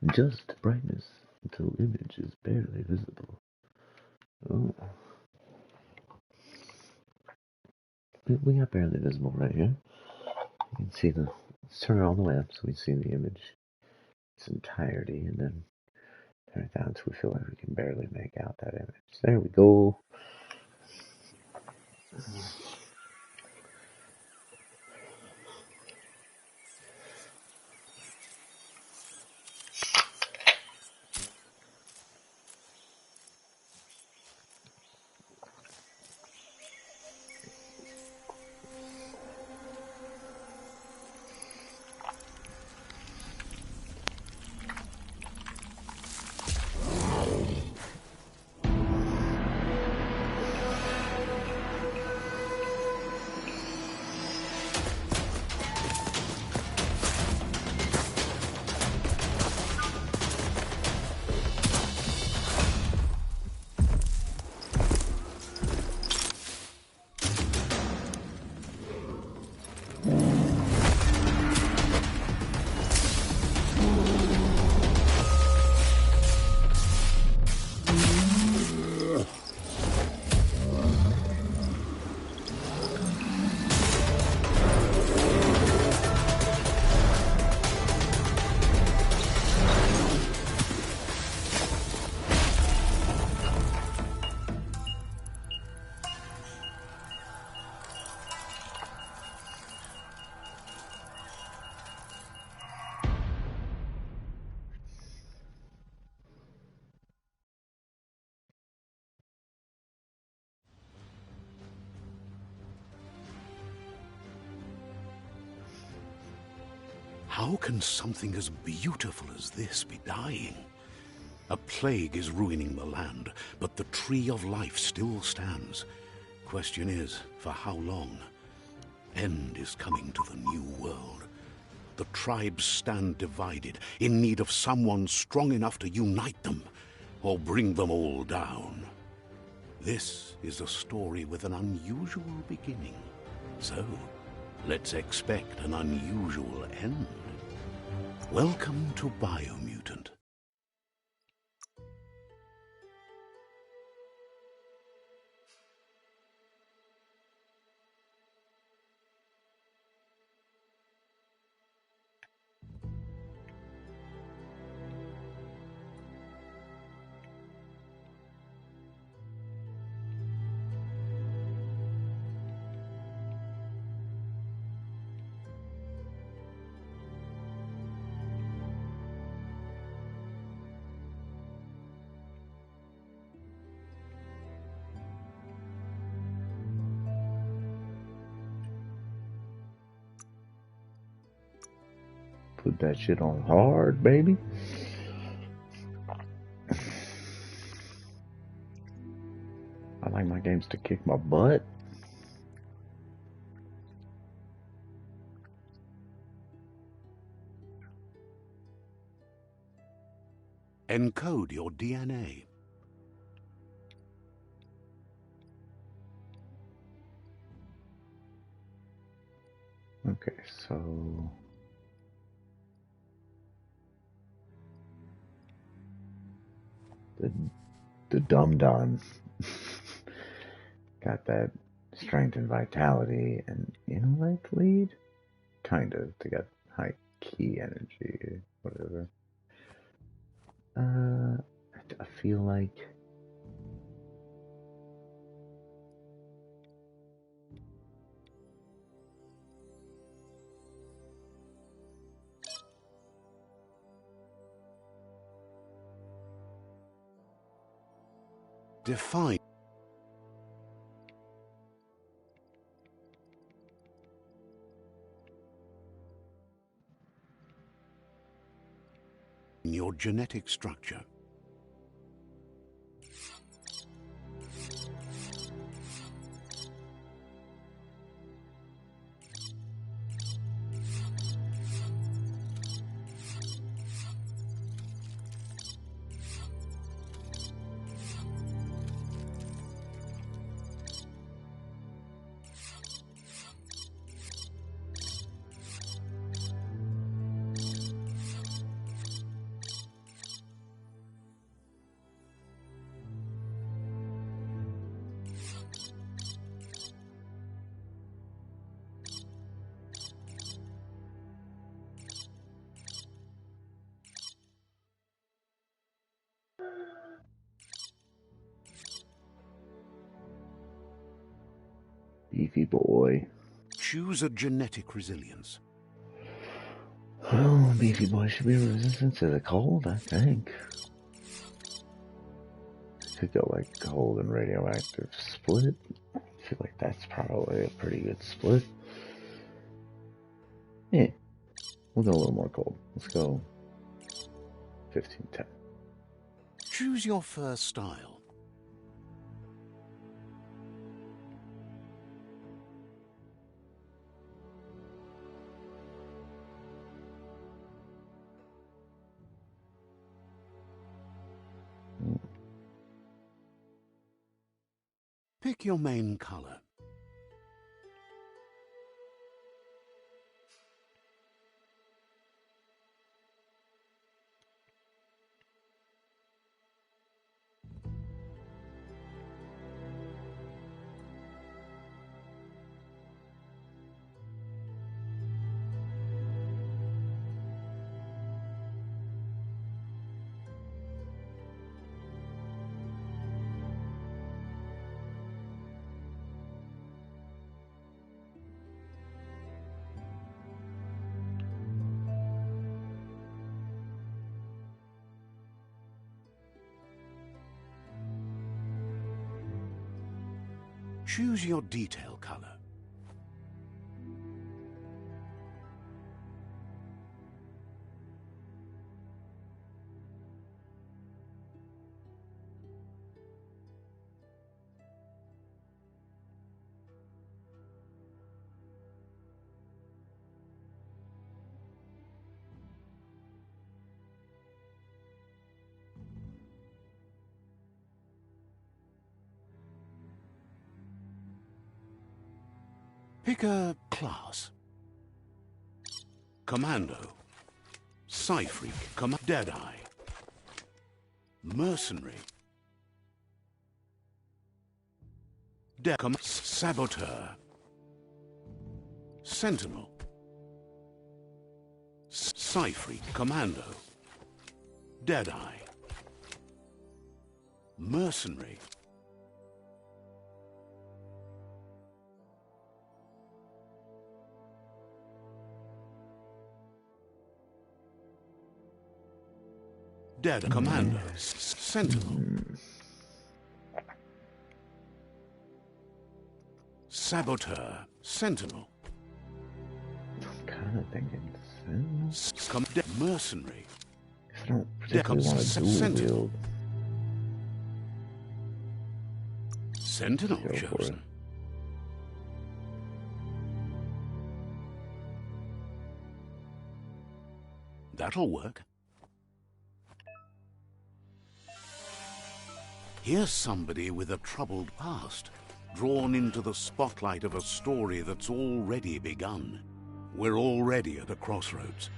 Adjust brightness until image is barely visible. Oh, we got barely visible right here. You can see the. Let's turn it all the way up so we see the image its entirety, and then turn it down until we feel like we can barely make out that image. There we go. How can something as beautiful as this be dying? A plague is ruining the land, but the tree of life still stands. Question is, for how long? End is coming to the new world. The tribes stand divided, in need of someone strong enough to unite them, or bring them all down. This is a story with an unusual beginning. So, let's expect an unusual end. Welcome to Biomutant. Put that shit on hard, baby. I like my games to kick my butt. Encode your DNA. Okay, so the dum-dum got that strength and vitality and intellect lead? Kind of. They got high key energy, whatever. I feel like Define your genetic structure. Beefy boy. Choose a genetic resilience. Oh, Beefy boy should be resistant to the cold, I think. Could go like cold and radioactive split. I feel like that's probably a pretty good split. Yeah, we'll go a little more cold. Let's go 15-10. Choose your first style. Pick your main color. Choose your detail color. Pick a class. Commando. Psy-freak. Deadeye. Mercenary. Saboteur. Sentinel. Psy-freak. Commando. Deadeye. Mercenary. Commando. Sentinel. Saboteur. Sentinel. I'm kind of thinking Sentinel. Mercenary. I don't particularly want to dual wield. Sentinel chosen. That'll work. Here's somebody with a troubled past, drawn into the spotlight of a story that's already begun. We're already at a crossroads.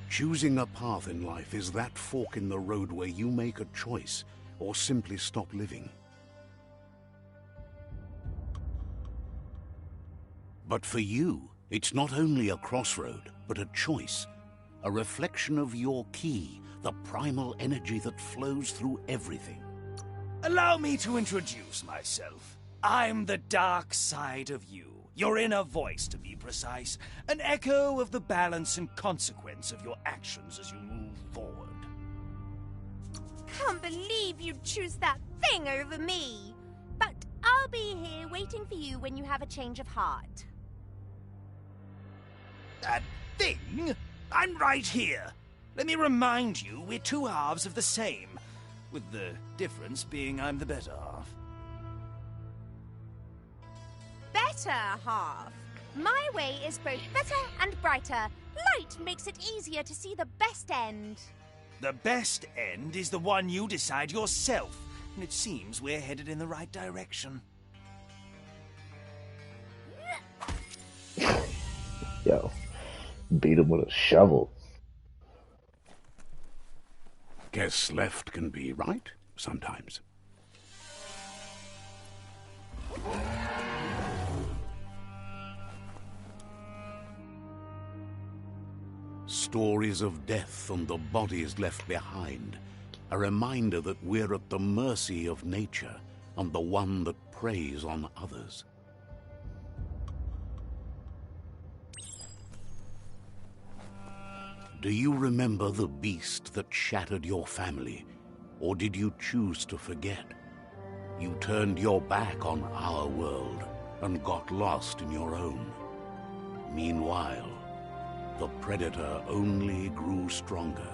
Choosing a path in life is that fork in the road where you make a choice or simply stop living. But for you, it's not only a crossroad, but a choice, a reflection of your ki, the primal energy that flows through everything. Allow me to introduce myself. I'm the dark side of you, your inner voice to be precise, an echo of the balance and consequence of your actions as you move forward. Can't believe you'd choose that thing over me. But I'll be here waiting for you when you have a change of heart. That thing? I'm right here. Let me remind you, we're two halves of the same, with the difference being I'm the better half. Better half. My way is both better and brighter. Light makes it easier to see the best end. The best end is the one you decide yourself, and it seems we're headed in the right direction. Yo, beat him with a shovel. Guess left can be right sometimes. stories of death and the bodies left behind, a reminder that we're at the mercy of nature and the one that preys on others. Do you remember the beast that shattered your family, or did you choose to forget? You turned your back on our world and got lost in your own. Meanwhile, the Predator only grew stronger.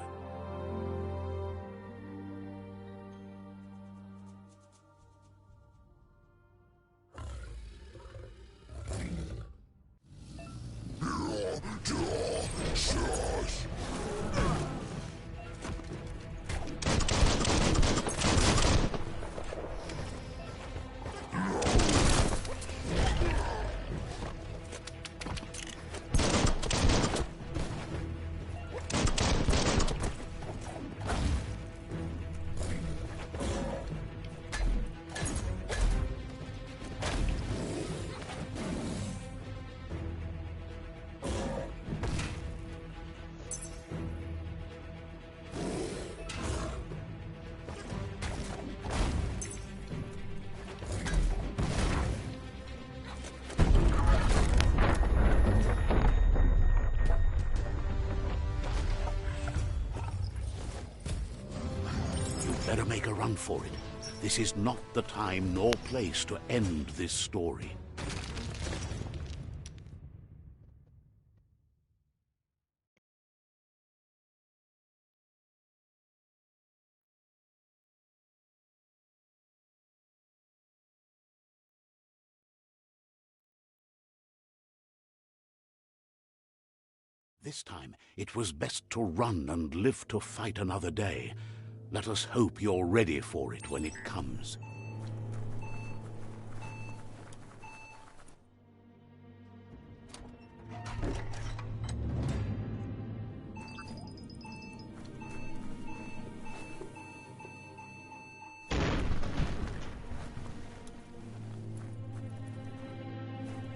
Better make a run for it. This is not the time nor place to end this story. This time, it was best to run and live to fight another day. Let us hope you're ready for it when it comes.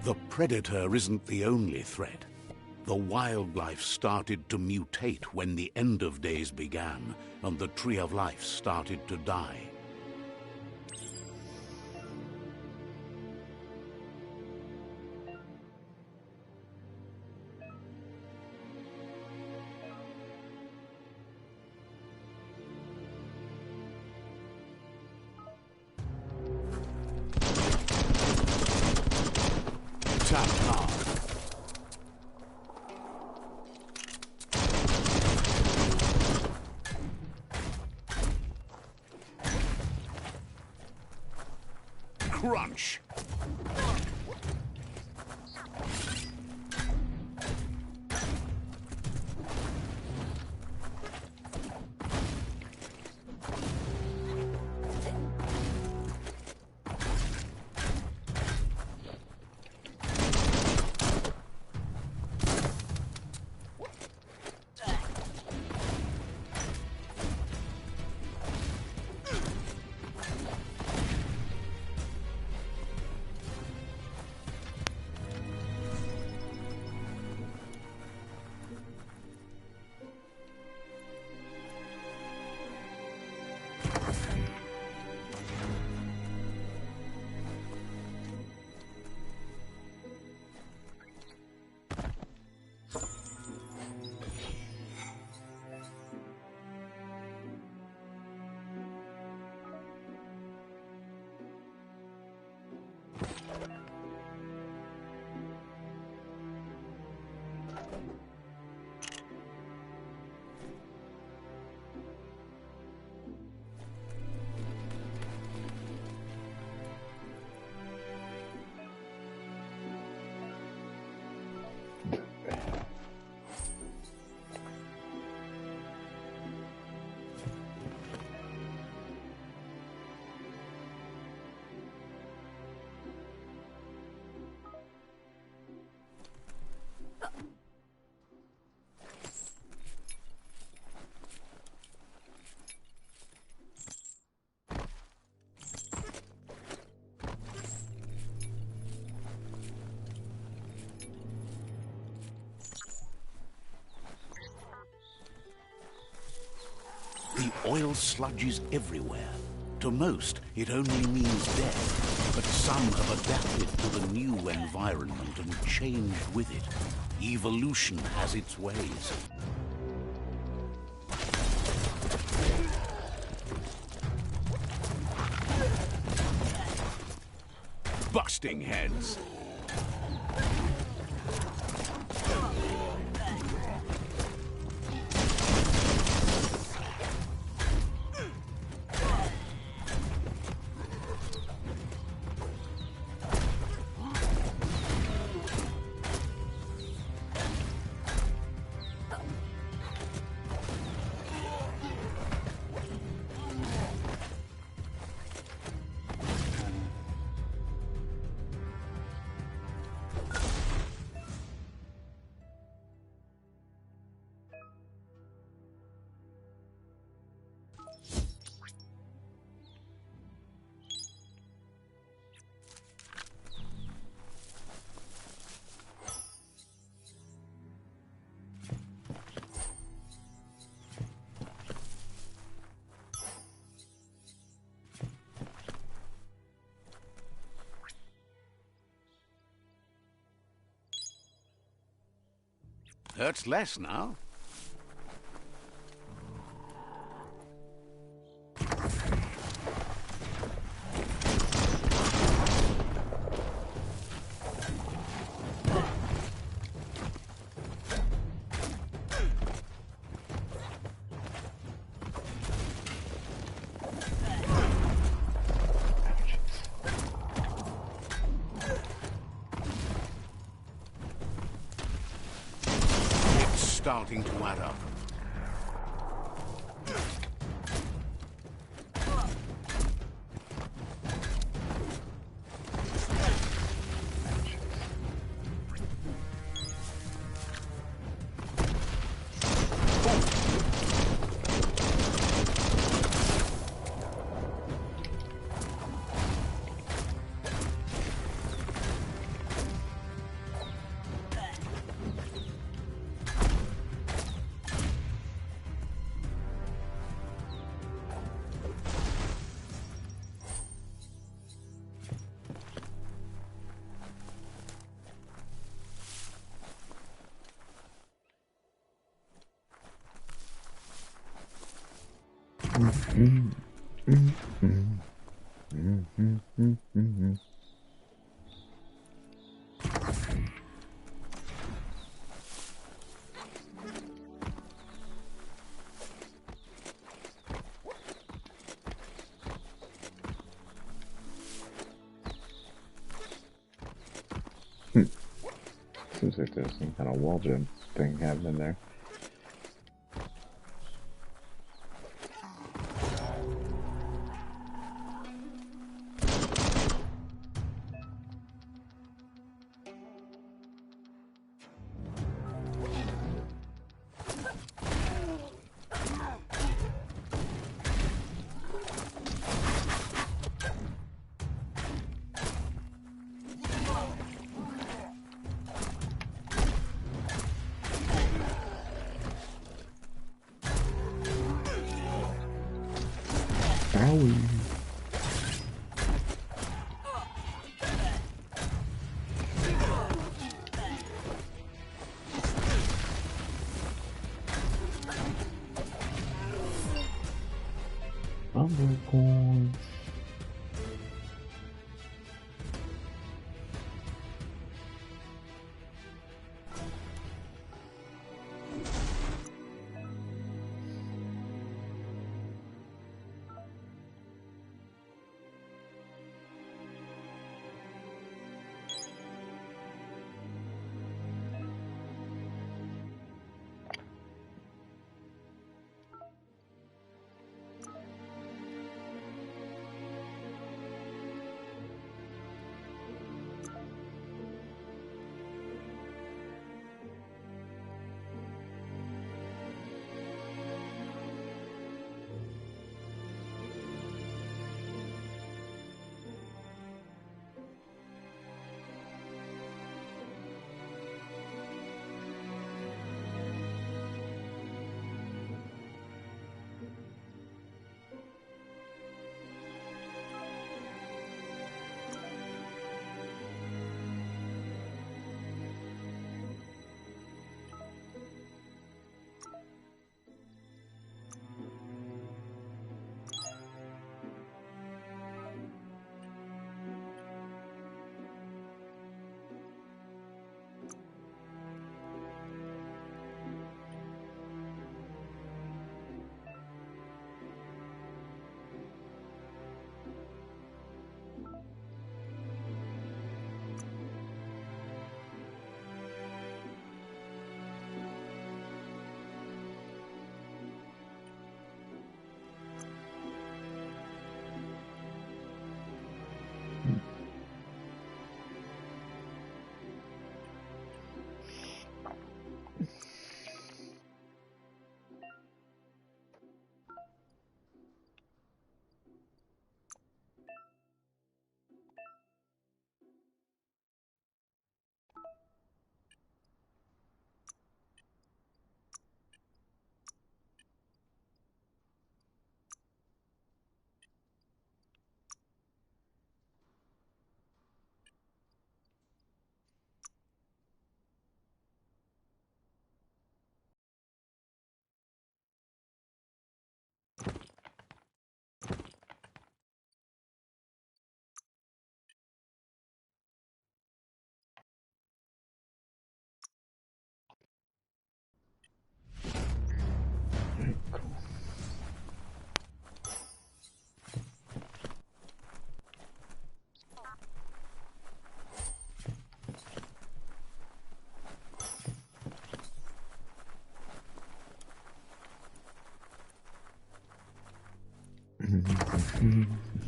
The Predator isn't the only threat. The wildlife started to mutate when the end of days began, and the Tree of Life started to die. Tap hard. Crunch. The oil sludges everywhere. To most, it only means death, but some have adapted to the new environment and changed with it. Evolution has its ways. Busting heads. Hurts less now. Starting to add up. Seems like there's some kind of wall jump thing happening there.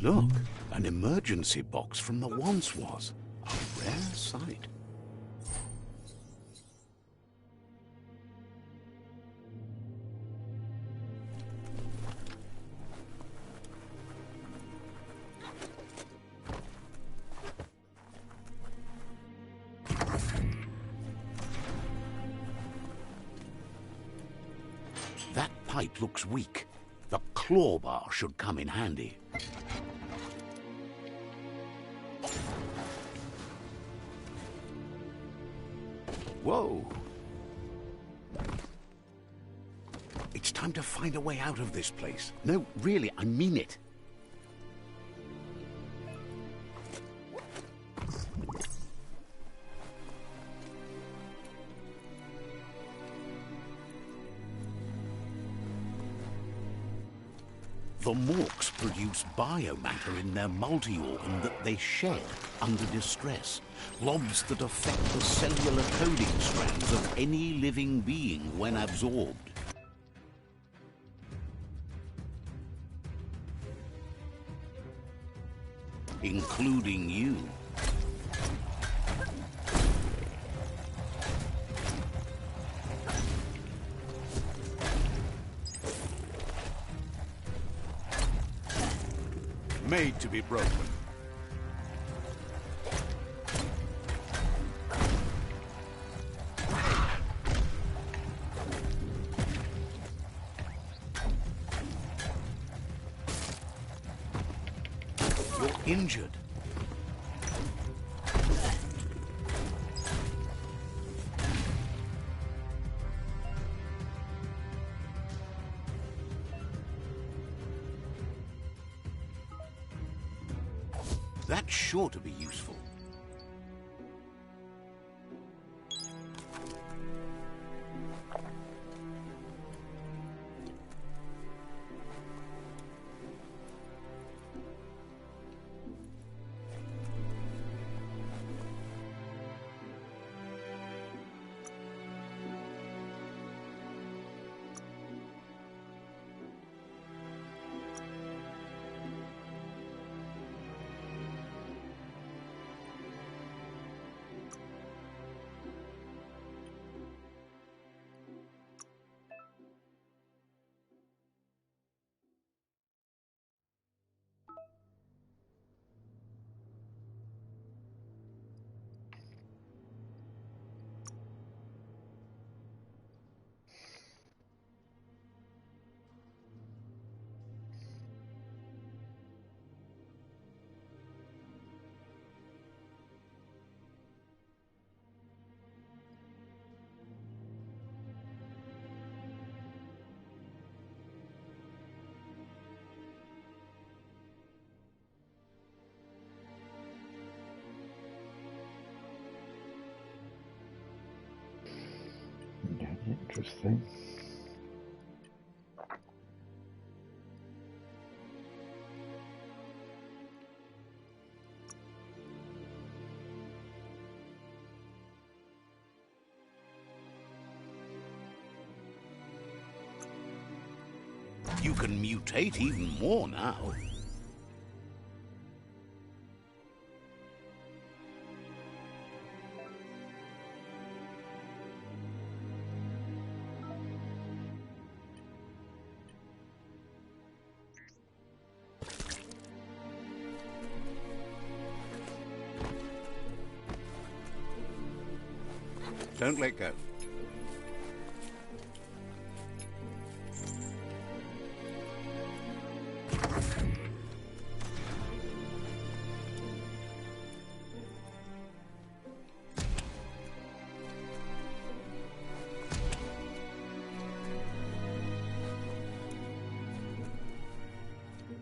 Look, an emergency box from the once was. A rare sight. That pipe looks weak. The claw bar should come in handy. Whoa! It's time to find a way out of this place. No, really, I mean it. The Morks produce biomatter in their multi-organ that they shed under distress. Blobs that affect the cellular coding strands of any living being when absorbed. Including you. Made to be broken. You're injured. That's sure to be useful. Interesting. You can mutate even more now. Don't let go.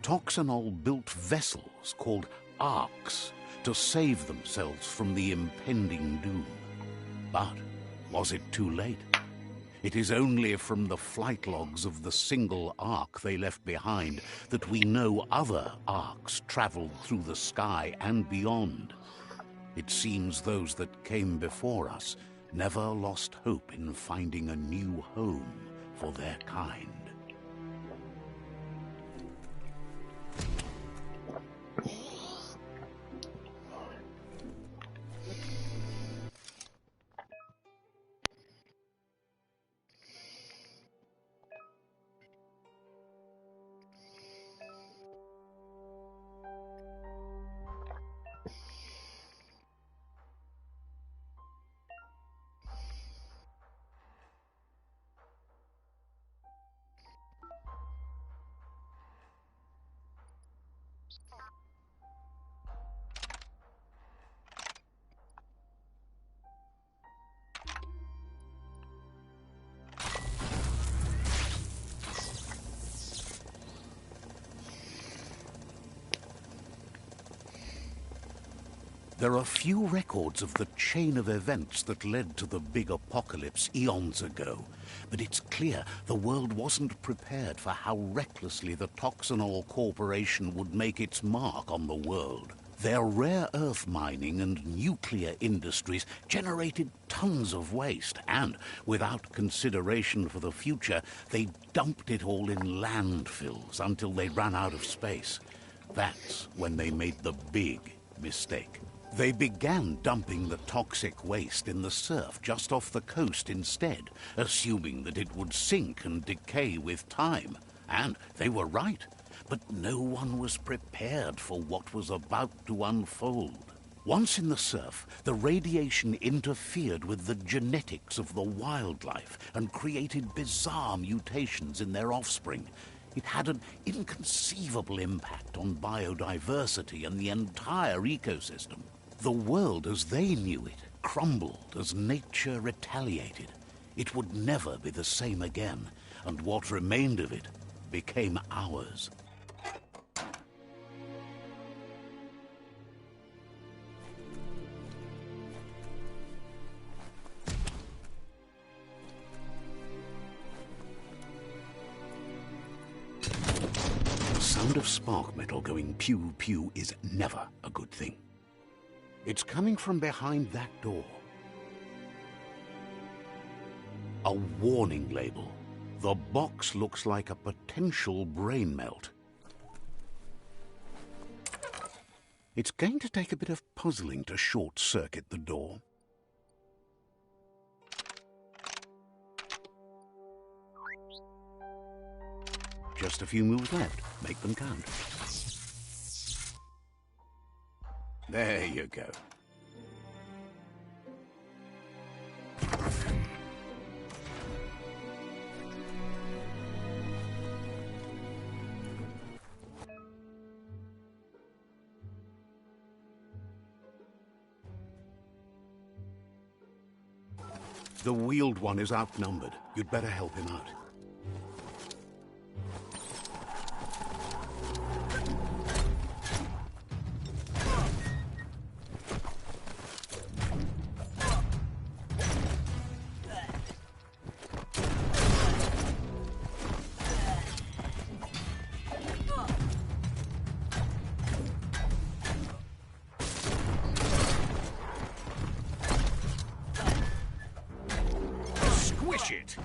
Toxanol built vessels called arcs to save themselves from the impending doom. But was it too late? It is only from the flight logs of the single arc they left behind that we know other arcs traveled through the sky and beyond. It seems those that came before us never lost hope in finding a new home for their kind. There are few records of the chain of events that led to the big apocalypse eons ago, but it's clear the world wasn't prepared for how recklessly the Toxanol Corporation would make its mark on the world. Their rare earth mining and nuclear industries generated tons of waste, and, without consideration for the future, they dumped it all in landfills until they ran out of space. That's when they made the big mistake. They began dumping the toxic waste in the surf just off the coast instead, assuming that it would sink and decay with time. And they were right. But no one was prepared for what was about to unfold. Once in the surf, the radiation interfered with the genetics of the wildlife and created bizarre mutations in their offspring. It had an inconceivable impact on biodiversity and the entire ecosystem. The world as they knew it crumbled as nature retaliated. It would never be the same again, and what remained of it became ours. The sound of spark metal going pew-pew is never a good thing. It's coming from behind that door. A warning label. The box looks like a potential brain melt. It's going to take a bit of puzzling to short-circuit the door. Just a few moves left. Make them count. There you go. The wheeled one is outnumbered. You'd better help him out. It.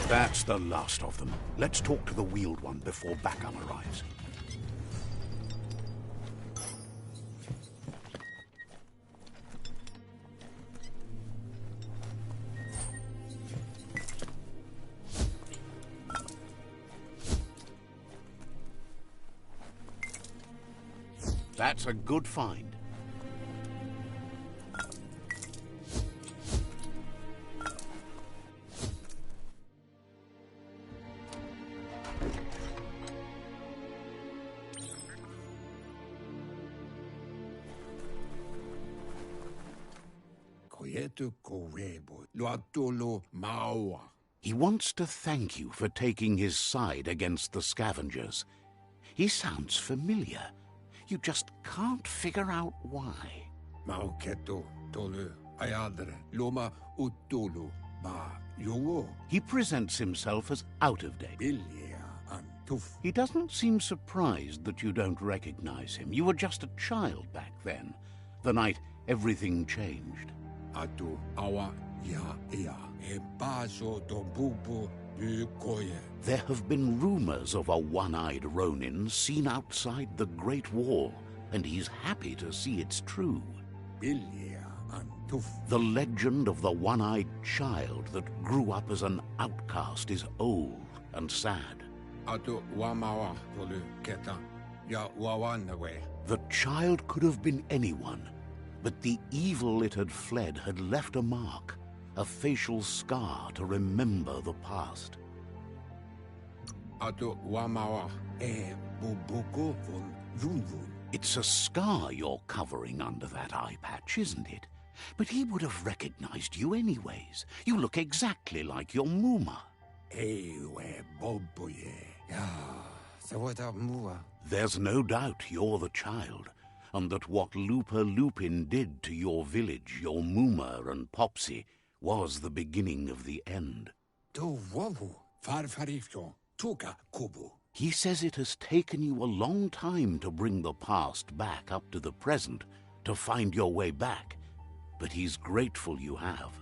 That's the last of them. Let's talk to the wheeled one before backup arrives. That's a good find. He wants to thank you for taking his side against the scavengers. He sounds familiar. You just can't figure out why. He presents himself as out of date. He doesn't seem surprised that you don't recognize him. You were just a child back then, the night everything changed. There have been rumors of a one-eyed Ronin seen outside the Great Wall, and he's happy to see it's true. The legend of the one-eyed child that grew up as an outcast is old and sad. Ya wawanwe. The child could have been anyone, but the evil it had fled had left a mark, a facial scar to remember the past. Ato wamawa bubuko von yunvun. It's a scar you're covering under that eye patch, isn't it? But he would have recognized you anyways. You look exactly like your Muma. Ewe boboye. Ya, sawata mua. There's no doubt you're the child, and that what Lupa Lupin did to your village, your Muma and Popsy, was the beginning of the end. Do wawu farfarifyo tuka kubu. He says it has taken you a long time to bring the past back up to the present, to find your way back, but he's grateful you have.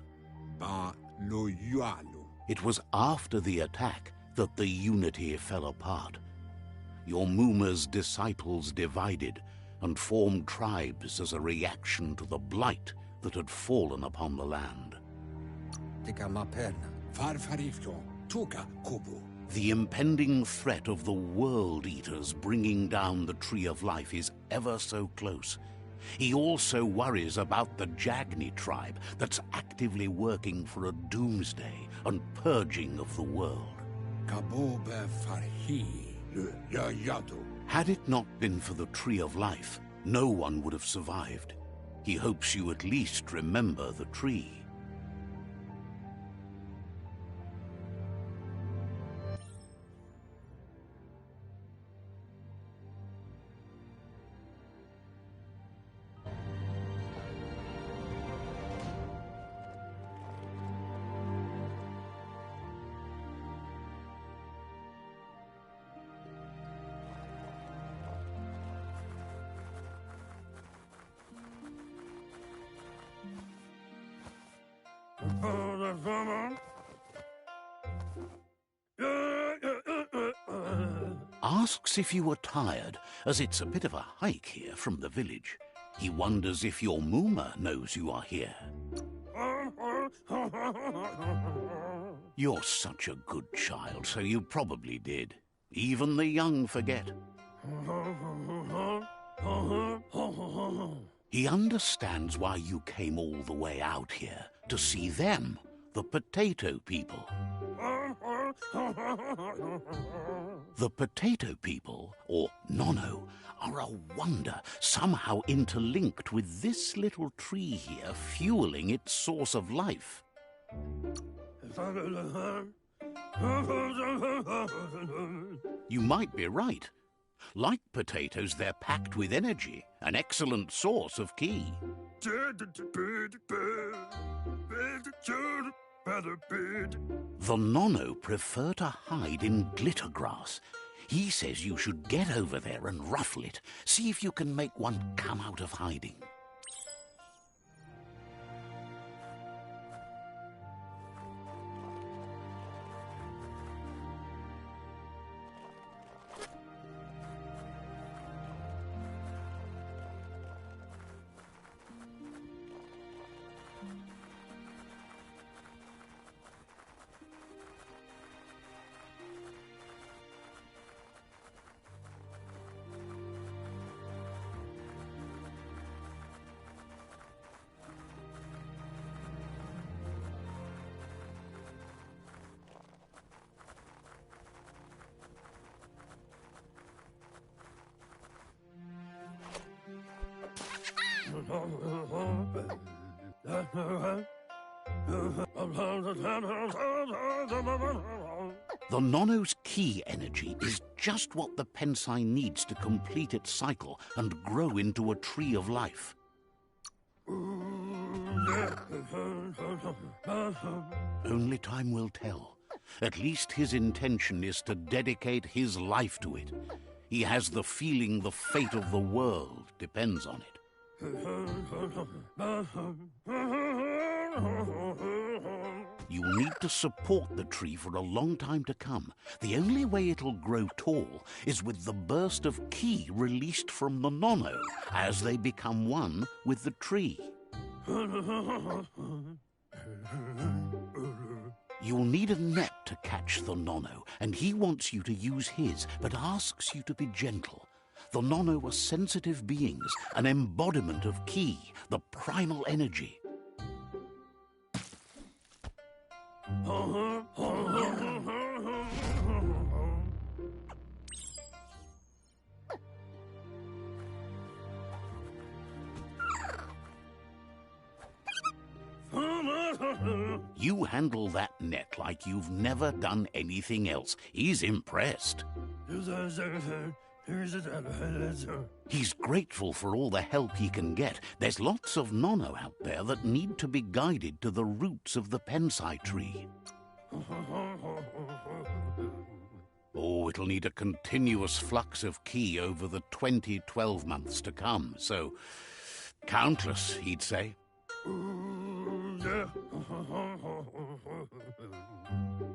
Ba lo yualu. It was after the attack that the unity fell apart. Your Muma's disciples divided and formed tribes as a reaction to the blight that had fallen upon the land. Tika mapen farfarifyo tuka kubu. The impending threat of the World Eaters bringing down the Tree of Life is ever so close. He also worries about the Jagni tribe that's actively working for a doomsday and purging of the world. Kabobe farhi ya yadu. Had it not been for the Tree of Life, no one would have survived. He hopes you at least remember the tree. Asks if you are tired, as it's a bit of a hike here from the village. He wonders if your Muma knows you are here. You're such a good child, so you probably did. Even the young forget. He understands why you came all the way out here, to see them, the potato people. The potato people, or Nono, are a wonder, somehow interlinked with this little tree here, fueling its source of life. You might be right. Like potatoes, they're packed with energy, an excellent source of ki. The Nono prefer to hide in glitter grass. He says you should get over there and ruffle it. See if you can make one come out of hiding. The Nono's ki energy is just what the Pensai needs to complete its cycle and grow into a tree of life. Only time will tell. At least his intention is to dedicate his life to it. He has the feeling the fate of the world depends on it. You'll need to support the tree for a long time to come. The only way it'll grow tall is with the burst of ki released from the Nono as they become one with the tree. You'll need a net to catch the Nono, and he wants you to use his, but asks you to be gentle. The Nono were sensitive beings, an embodiment of Ki, the primal energy. You handle that net like you've never done anything else. He's impressed. He's grateful for all the help he can get. There's lots of Nono out there that need to be guided to the roots of the Pensai tree. Oh, it'll need a continuous flux of Ki over the 12 months to come, so countless, he'd say.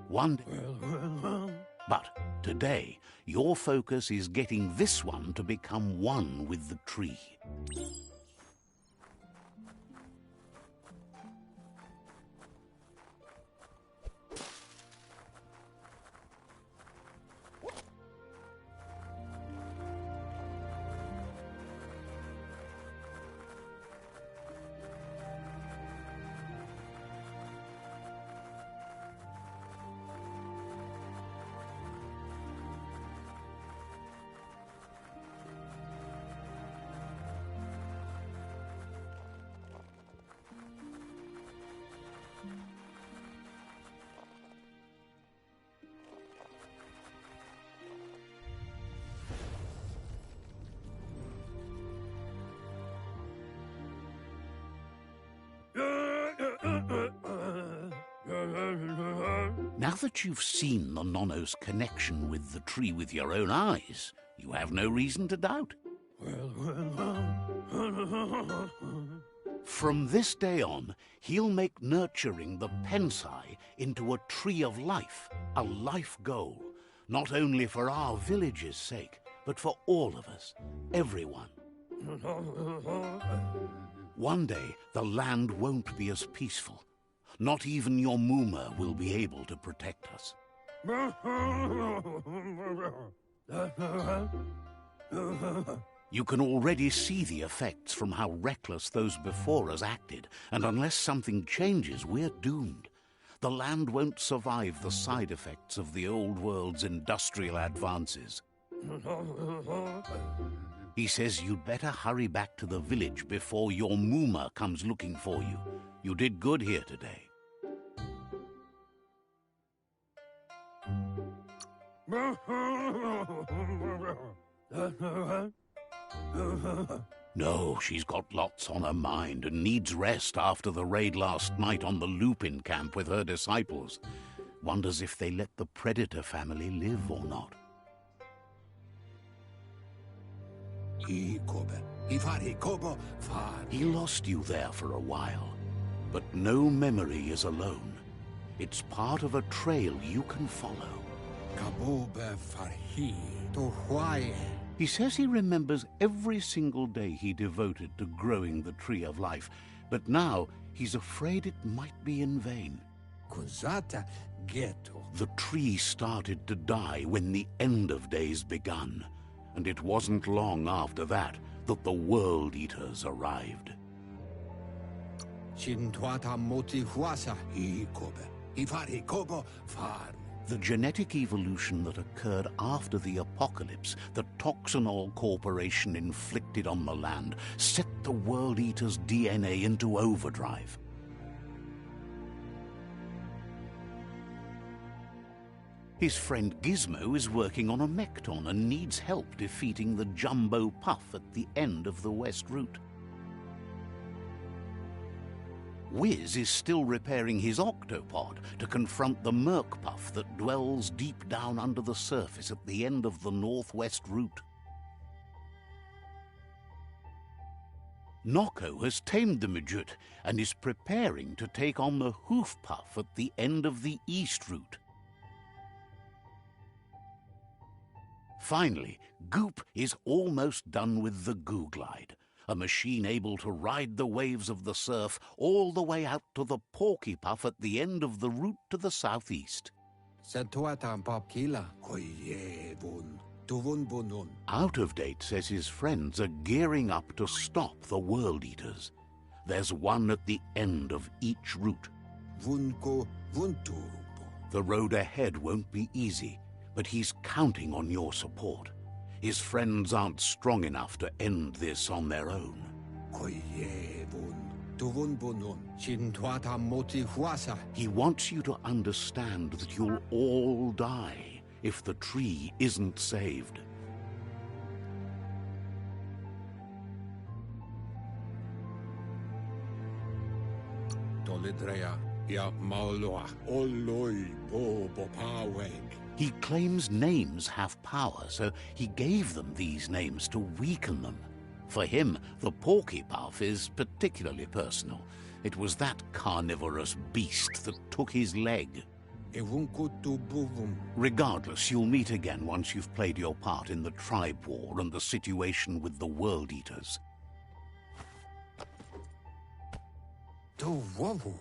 One day. But today, your focus is getting this one to become one with the tree. Now that you've seen the Nono's connection with the tree with your own eyes, you have no reason to doubt. From this day on, he'll make nurturing the Pensai into a tree of life, a life goal, not only for our village's sake, but for all of us, everyone. One day, the land won't be as peaceful. Not even your Muma will be able to protect us. You can already see the effects from how reckless those before us acted, and unless something changes, we're doomed. The land won't survive the side effects of the old world's industrial advances. He says you'd better hurry back to the village before your Muma comes looking for you. You did good here today. No, she's got lots on her mind and needs rest after the raid last night on the Lupin camp with her disciples. Wonders if they let the Predator family live or not. He lost you there for a while, but no memory is alone. It's part of a trail you can follow. He says he remembers every single day he devoted to growing the Tree of Life, but now he's afraid it might be in vain. The tree started to die when the end of days begun, and it wasn't long after that that the World Eaters arrived. The genetic evolution that occurred after the apocalypse that Toxanol Corporation inflicted on the land set the World Eater's DNA into overdrive. His friend Gizmo is working on a Mekton and needs help defeating the Jumbo Puff at the end of the West Route. Wiz is still repairing his octopod to confront the Merc Puff that dwells deep down under the surface at the end of the Northwest Route. Noko has tamed the Midget and is preparing to take on the Hoof Puff at the end of the East Route. Finally, Goop is almost done with the Googlide, a machine able to ride the waves of the surf all the way out to the Porky Puff at the end of the route to the southeast. Tuvun Bunun. Out of Date says his friends are gearing up to stop the World Eaters. There's one at the end of each route. Vunko Vunturupo. The road ahead won't be easy, but he's counting on your support. His friends aren't strong enough to end this on their own. Koyevun. Tuvun Bunun. Shintwata Moti Huasa. He wants you to understand that you'll all die if the tree isn't saved. Tolidrea. Ya Mauloa. Oloi Bobo Paweg. He claims names have power, so he gave them these names to weaken them. For him, the porky puff is particularly personal. It was that carnivorous beast that took his leg. Evunkutu Buvum. Regardless, you'll meet again once you've played your part in the tribe war and the situation with the World Eaters. To Wavu.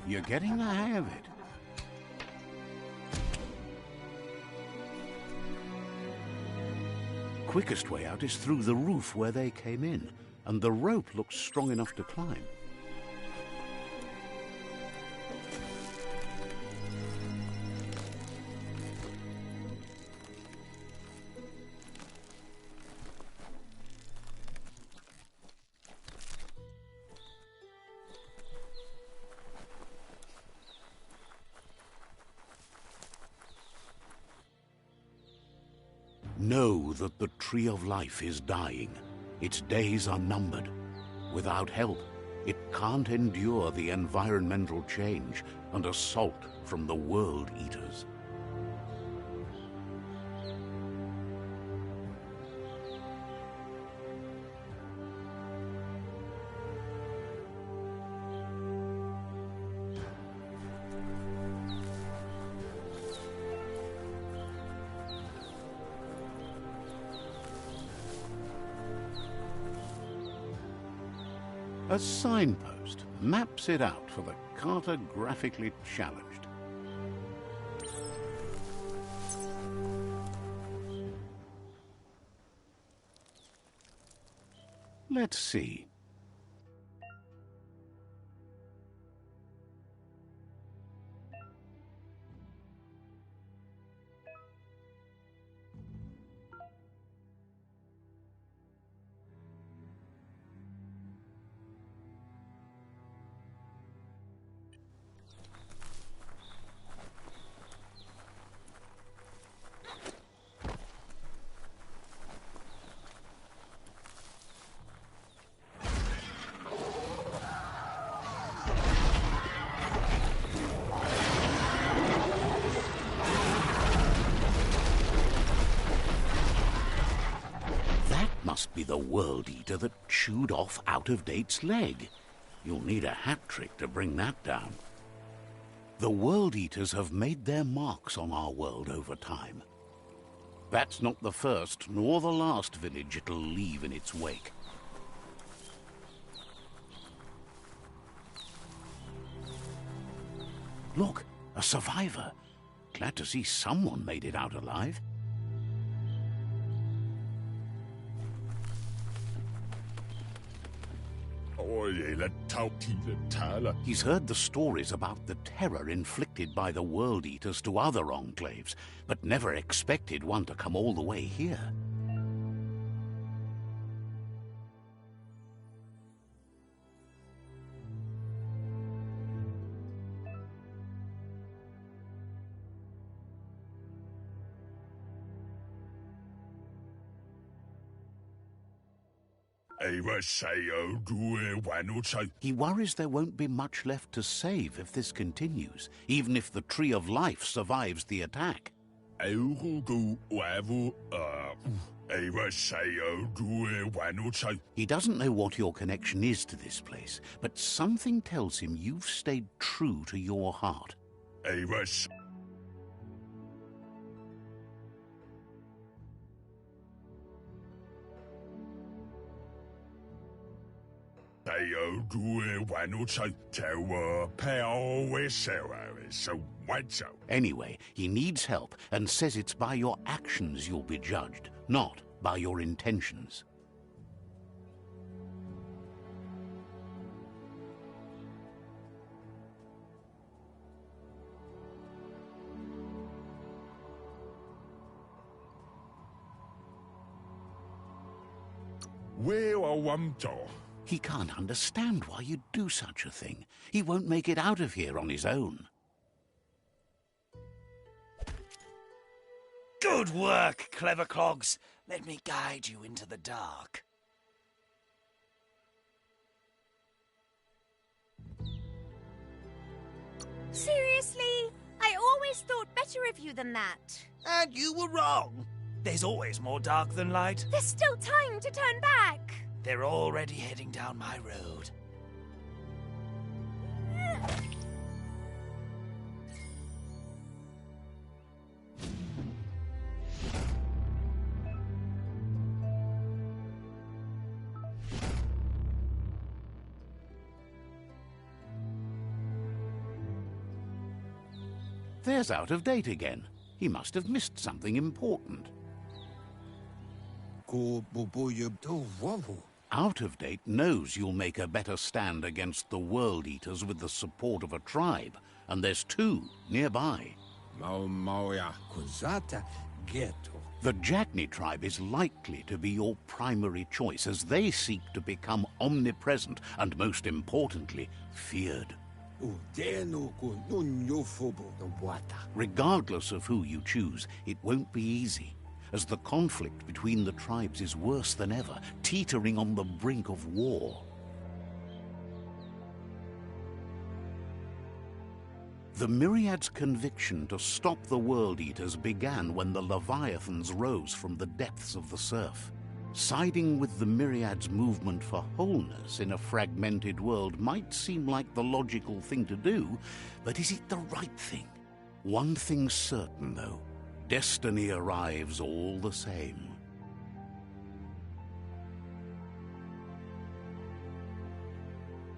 You're getting the hang of it. Quickest way out is through the roof where they came in, and the rope looks strong enough to climb. Know that the Tree of Life is dying. Its days are numbered. Without help, it can't endure the environmental change and assault from the World Eaters. A signpost maps it out for the cartographically challenged. Let's see. Must be the World Eater that chewed off Out of Date's leg. You'll need a hat trick to bring that down. The World Eaters have made their marks on our world over time. That's not the first nor the last village it'll leave in its wake. Look, a survivor. Glad to see someone made it out alive. He's heard the stories about the terror inflicted by the World Eaters to other enclaves, but never expected one to come all the way here. He worries there won't be much left to save if this continues, even if the Tree of Life survives the attack. He doesn't know what your connection is to this place, but something tells him you've stayed true to your heart. Anyway, he needs help and says it's by your actions you'll be judged, not by your intentions. He can't understand why you'd do such a thing. He won't make it out of here on his own. Good work, clever clogs. Let me guide you into the dark. Seriously? I always thought better of you than that. And you were wrong. There's always more dark than light. There's still time to turn back. They're already heading down my road. There's Out of Date again. He must have missed something important. Out of Date knows you'll make a better stand against the World Eaters with the support of a tribe, and there's two nearby. The Jagni tribe is likely to be your primary choice as they seek to become omnipresent and, most importantly, feared. Regardless of who you choose, it won't be easy, as the conflict between the tribes is worse than ever, teetering on the brink of war. The Myriad's conviction to stop the World Eaters began when the Leviathans rose from the depths of the surf. Siding with the Myriad's movement for wholeness in a fragmented world might seem like the logical thing to do, but is it the right thing? One thing's certain, though. Destiny arrives all the same.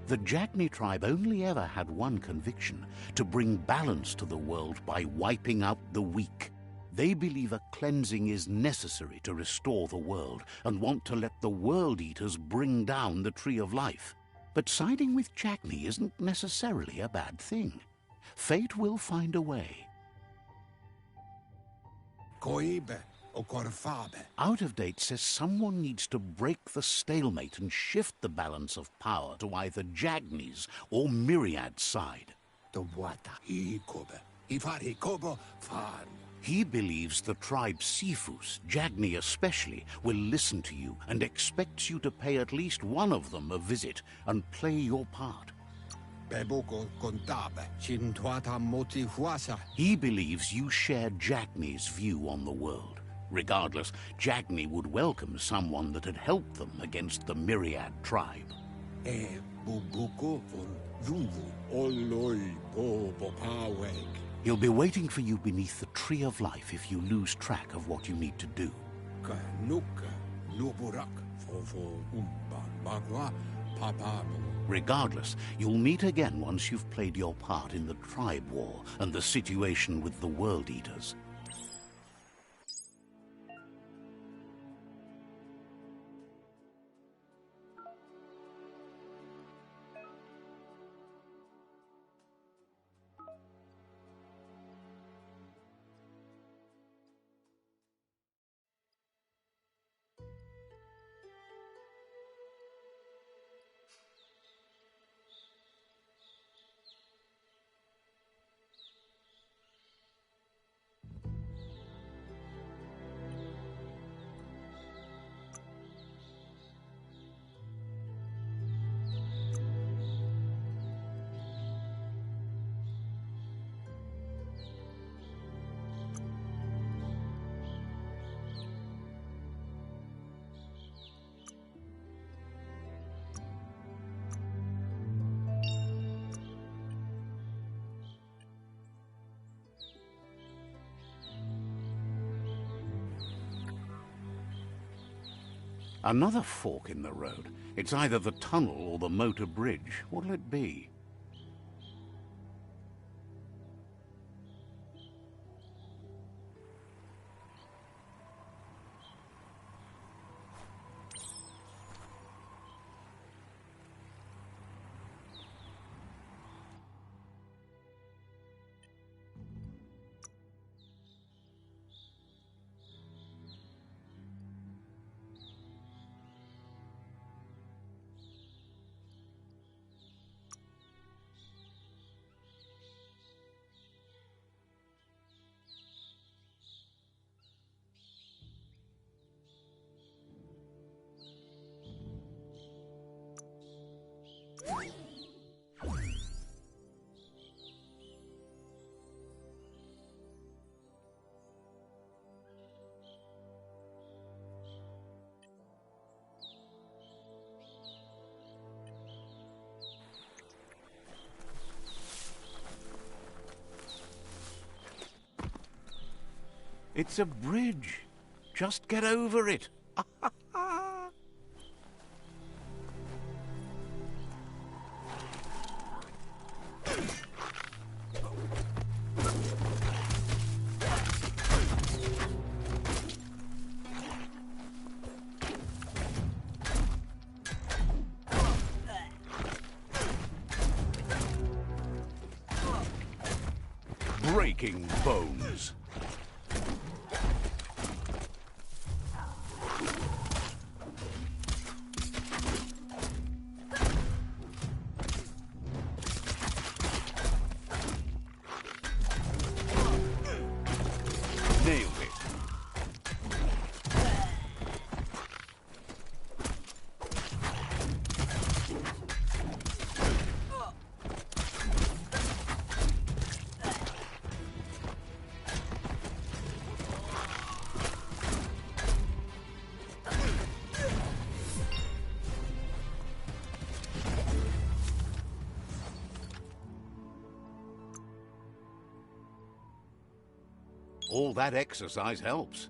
The Jagni tribe only ever had one conviction: to bring balance to the world by wiping out the weak. They believe a cleansing is necessary to restore the world and want to let the World Eaters bring down the Tree of Life. But siding with Jagni isn't necessarily a bad thing. Fate will find a way. Out of Date says someone needs to break the stalemate and shift the balance of power to either Jagni's or Myriad's side. He believes the tribe Sifus, Jagni especially, will listen to you and expects you to pay at least one of them a visit and play your part. He believes you share Jagni's view on the world. Regardless, Jagni would welcome someone that had helped them against the Myriad tribe. He'll be waiting for you beneath the Tree of Life if you lose track of what you need to do. Regardless, you'll meet again once you've played your part in the tribe war and the situation with the World Eaters. Another fork in the road. It's either the tunnel or the motor bridge. What'll it be? It's a bridge. Just get over it. Breaking bones. Nailed it. All that exercise helps.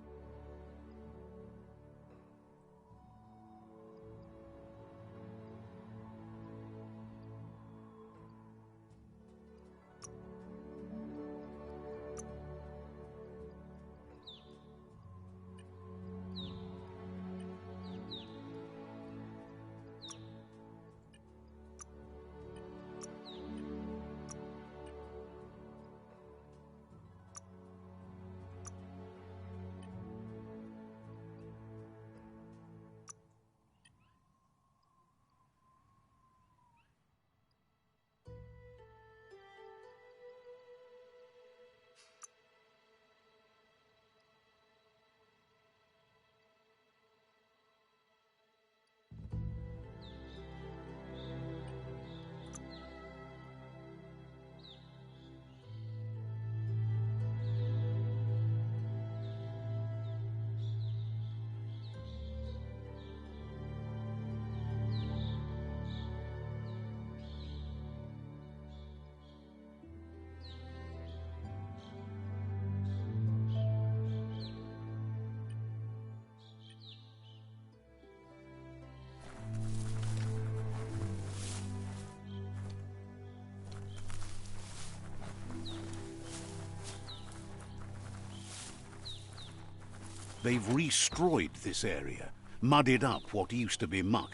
They've restroyed this area, muddied up what used to be muck,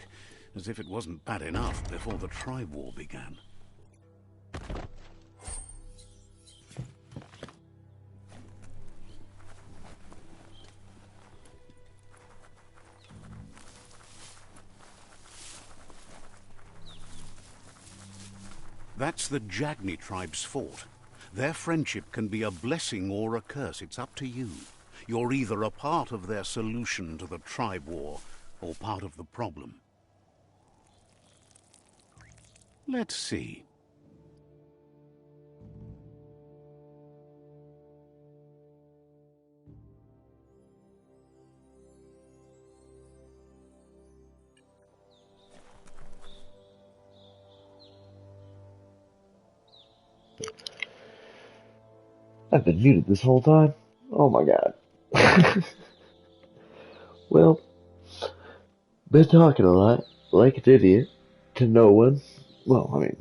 as if it wasn't bad enough before the tribe war began. That's the Jagni tribe's fort. Their friendship can be a blessing or a curse. It's up to you. You're either a part of their solution to the tribe war, or part of the problem. Let's see. I've been muted this whole time. Oh my god. Well, Been talking a lot, like an idiot, to no one. Well, I mean,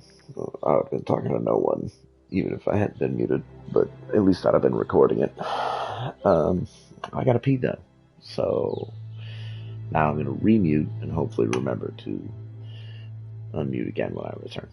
I've been talking to no one, even if I hadn't been muted, but at least I'd have been recording it. I gotta pee though, so now I'm gonna remute and hopefully remember to unmute again when I return.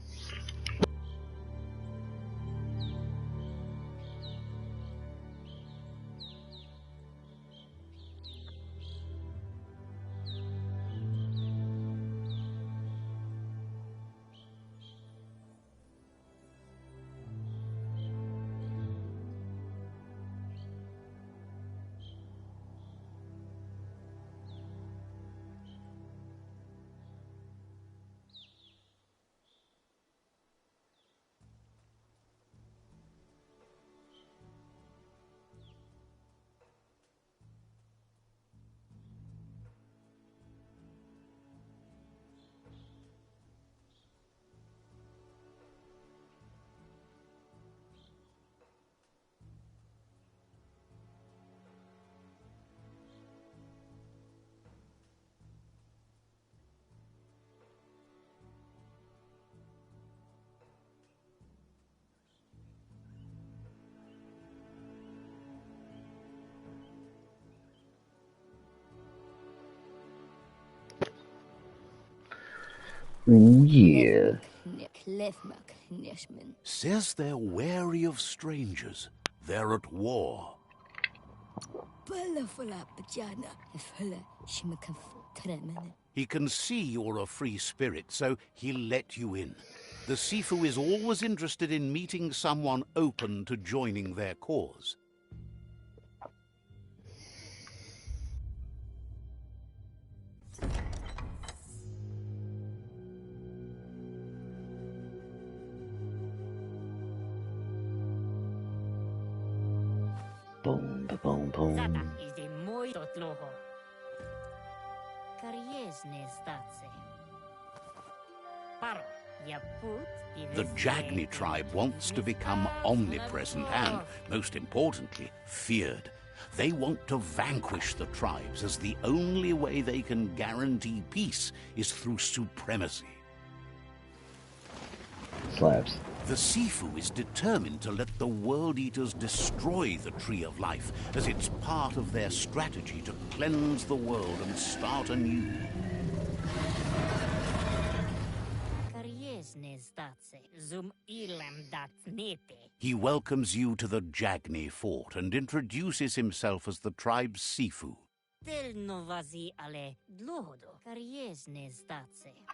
Ooh, yeah. Says they're wary of strangers. They're at war. He can see you're a free spirit, so he'll let you in. The Sifu is always interested in meeting someone open to joining their cause. Boom, boom, boom. The Jagni tribe wants to become omnipresent and, most importantly, feared. They want to vanquish the tribes, as the only way they can guarantee peace is through supremacy. Slaps. The Sifu is determined to let the World Eaters destroy the Tree of Life, as it's part of their strategy to cleanse the world and start anew. He welcomes you to the Jagni fort and introduces himself as the tribe's Sifu.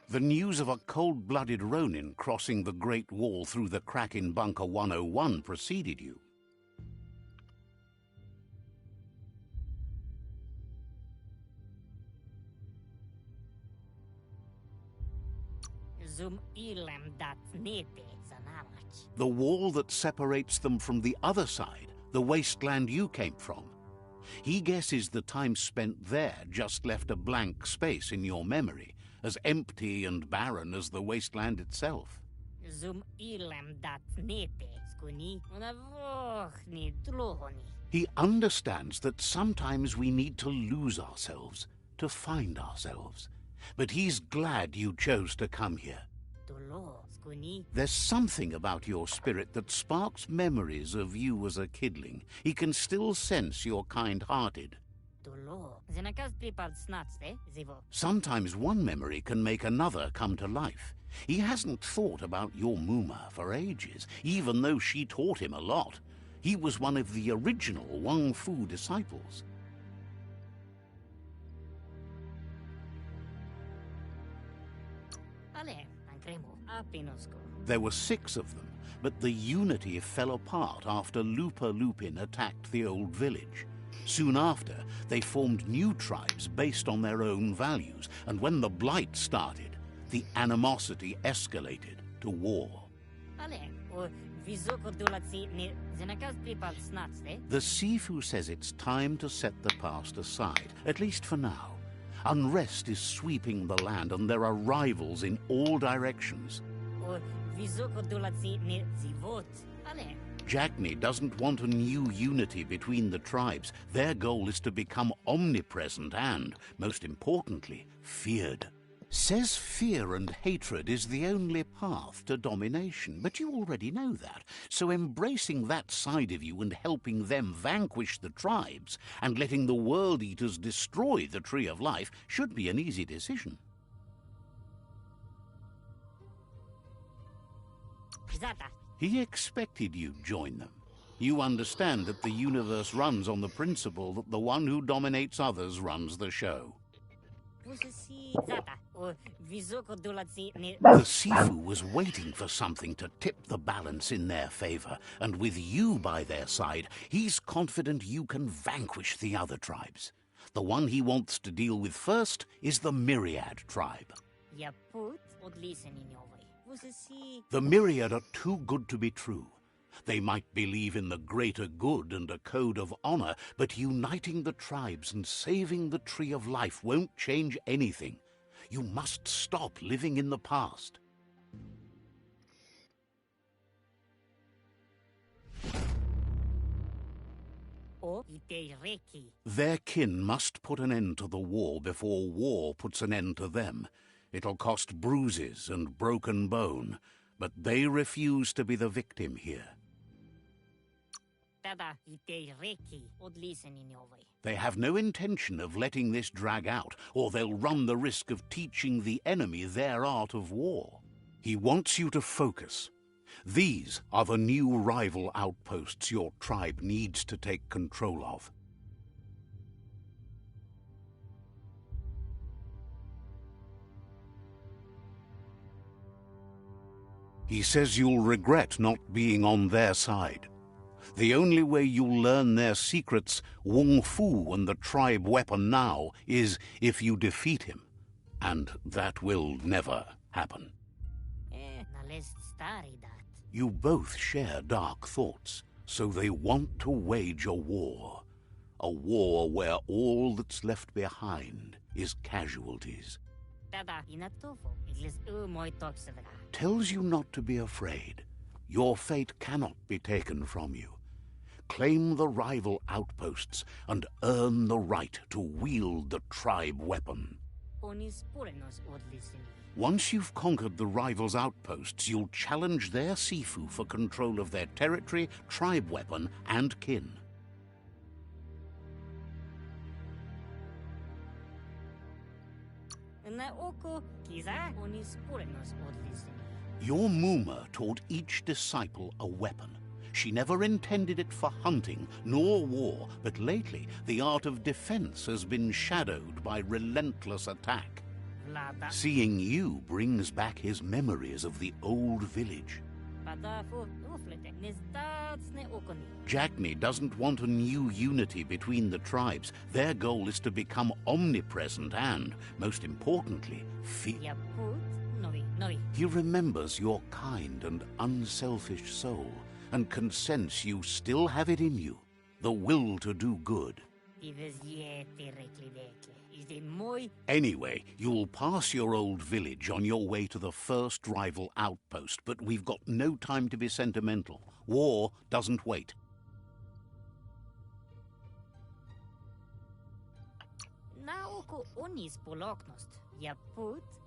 The news of a cold-blooded Ronin crossing the Great Wall through the crack in Bunker 101 preceded you. The wall that separates them from the other side, the wasteland you came from. He guesses the time spent there just left a blank space in your memory, as empty and barren as the wasteland itself. He understands that sometimes we need to lose ourselves to find ourselves. But he's glad you chose to come here. There's something about your spirit that sparks memories of you as a kidling. He can still sense you're kind-hearted. Sometimes one memory can make another come to life. He hasn't thought about your Muma for ages, even though she taught him a lot. He was one of the original Wang Fu disciples. There were 6 of them, but the unity fell apart after Lupa Lupin attacked the old village. Soon after, they formed new tribes based on their own values, and when the Blight started, the animosity escalated to war. The Sifu says it's time to set the past aside, at least for now. Unrest is sweeping the land, and there are rivals in all directions. Jackney doesn't want a new unity between the tribes. Their goal is to become omnipresent and, most importantly, feared. Says fear and hatred is the only path to domination, but you already know that. So embracing that side of you and helping them vanquish the tribes and letting the World Eaters destroy the Tree of Life should be an easy decision. He expected you'd join them. You understand that the universe runs on the principle that the one who dominates others runs the show. The Sifu was waiting for something to tip the balance in their favor, and with you by their side, he's confident you can vanquish the other tribes. The one he wants to deal with first is the Myriad tribe. The Myriad are too good to be true. They might believe in the greater good and a code of honor, but uniting the tribes and saving the Tree of Life won't change anything. You must stop living in the past. Their kin must put an end to the war before war puts an end to them. It'll cost bruises and broken bone, but they refuse to be the victim here. They have no intention of letting this drag out, or they'll run the risk of teaching the enemy their art of war. He wants you to focus. These are the new rival outposts your tribe needs to take control of. He says you'll regret not being on their side. The only way you'll learn their secrets, Wung Fu and the tribe weapon now, is if you defeat him. And that will never happen. You both share dark thoughts, so they want to wage a war. A war where all that's left behind is casualties. Tells you not to be afraid. Your fate cannot be taken from you. Claim the rival outposts and earn the right to wield the tribe weapon. Once you've conquered the rivals' outposts, you'll challenge their Sifu for control of their territory, tribe weapon, and kin. Your Muma taught each disciple a weapon. She never intended it for hunting nor war, but lately the art of defense has been shadowed by relentless attack. Seeing you brings back his memories of the old village. Jackney doesn't want a new unity between the tribes. Their goal is to become omnipresent and, most importantly, fear. He remembers your kind and unselfish soul, and can sense you still have it in you, the will to do good. Anyway, you'll pass your old village on your way to the first rival outpost, but we've got no time to be sentimental. War doesn't wait.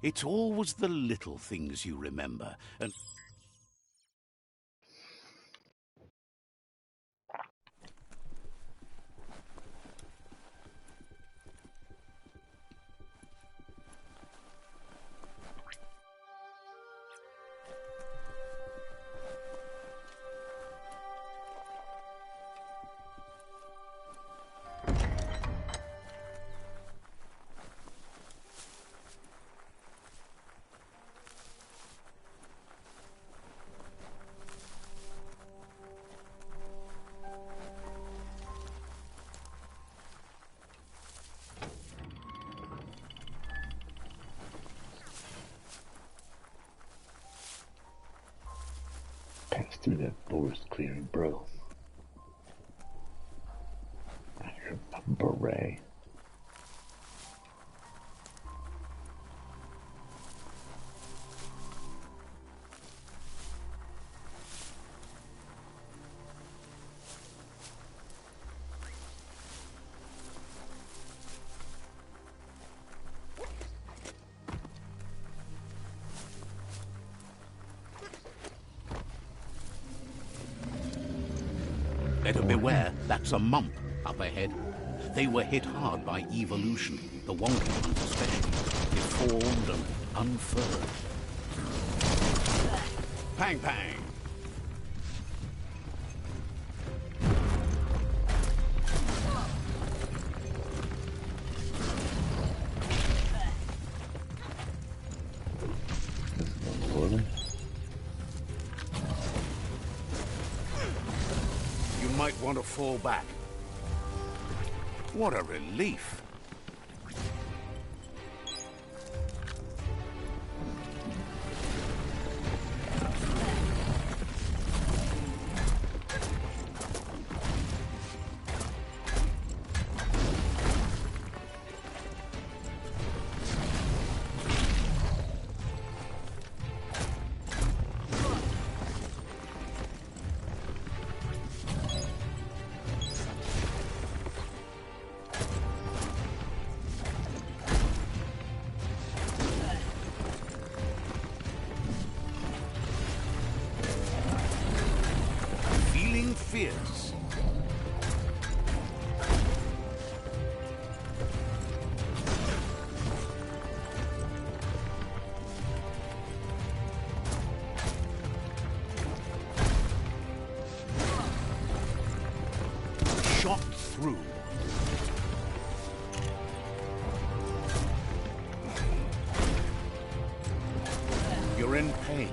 It's always the little things you remember, and... Pass through that forest clearing, bro. I hear a beret. Better beware, that's a mump up ahead. They were hit hard by evolution, the wonky ones especially, deformed and unfurled. Pang pang! You might want to fall back. What a relief! Fierce. Shot through. You're in pain.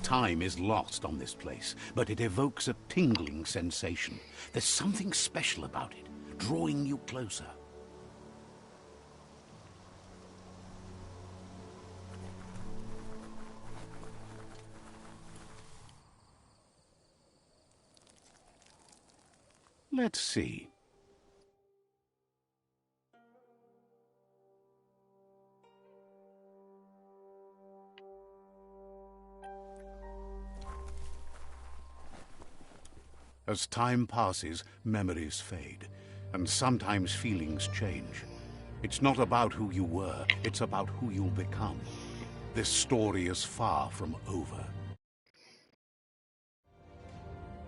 Time is lost on this place, but it evokes a tingling sensation. There's something special about it, drawing you closer. Let's see. As time passes, memories fade, and sometimes feelings change. It's not about who you were, it's about who you'll become. This story is far from over.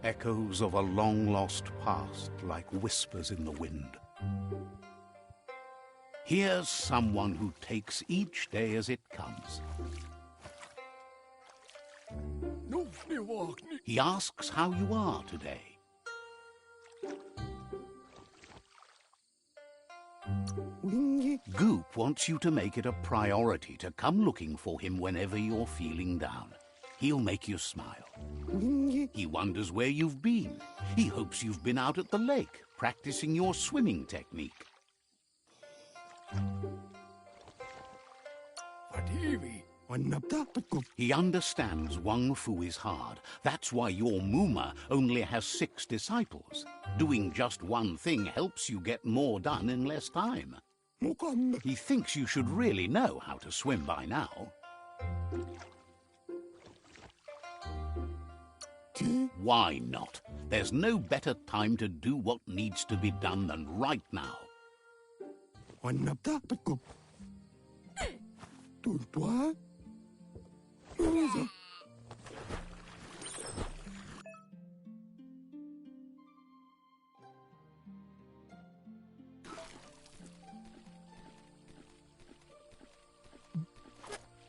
Echoes of a long-lost past, like whispers in the wind. Here's someone who takes each day as it comes. He asks how you are today. Goop wants you to make it a priority to come looking for him whenever you're feeling down. He'll make you smile. He wonders where you've been. He hopes you've been out at the lake, practicing your swimming technique. He understands Wang Fu is hard. That's why your Muma only has 6 disciples. Doing just one thing helps you get more done in less time. He thinks you should really know how to swim by now. Why not? There's no better time to do what needs to be done than right now.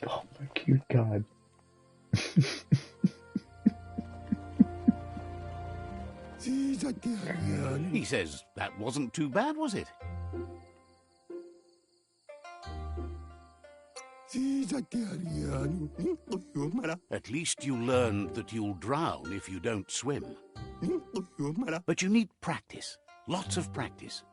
Oh my cute god. He says that wasn't too bad, was it? At least you learned that you'll drown if you don't swim. But you need practice. Lots of practice.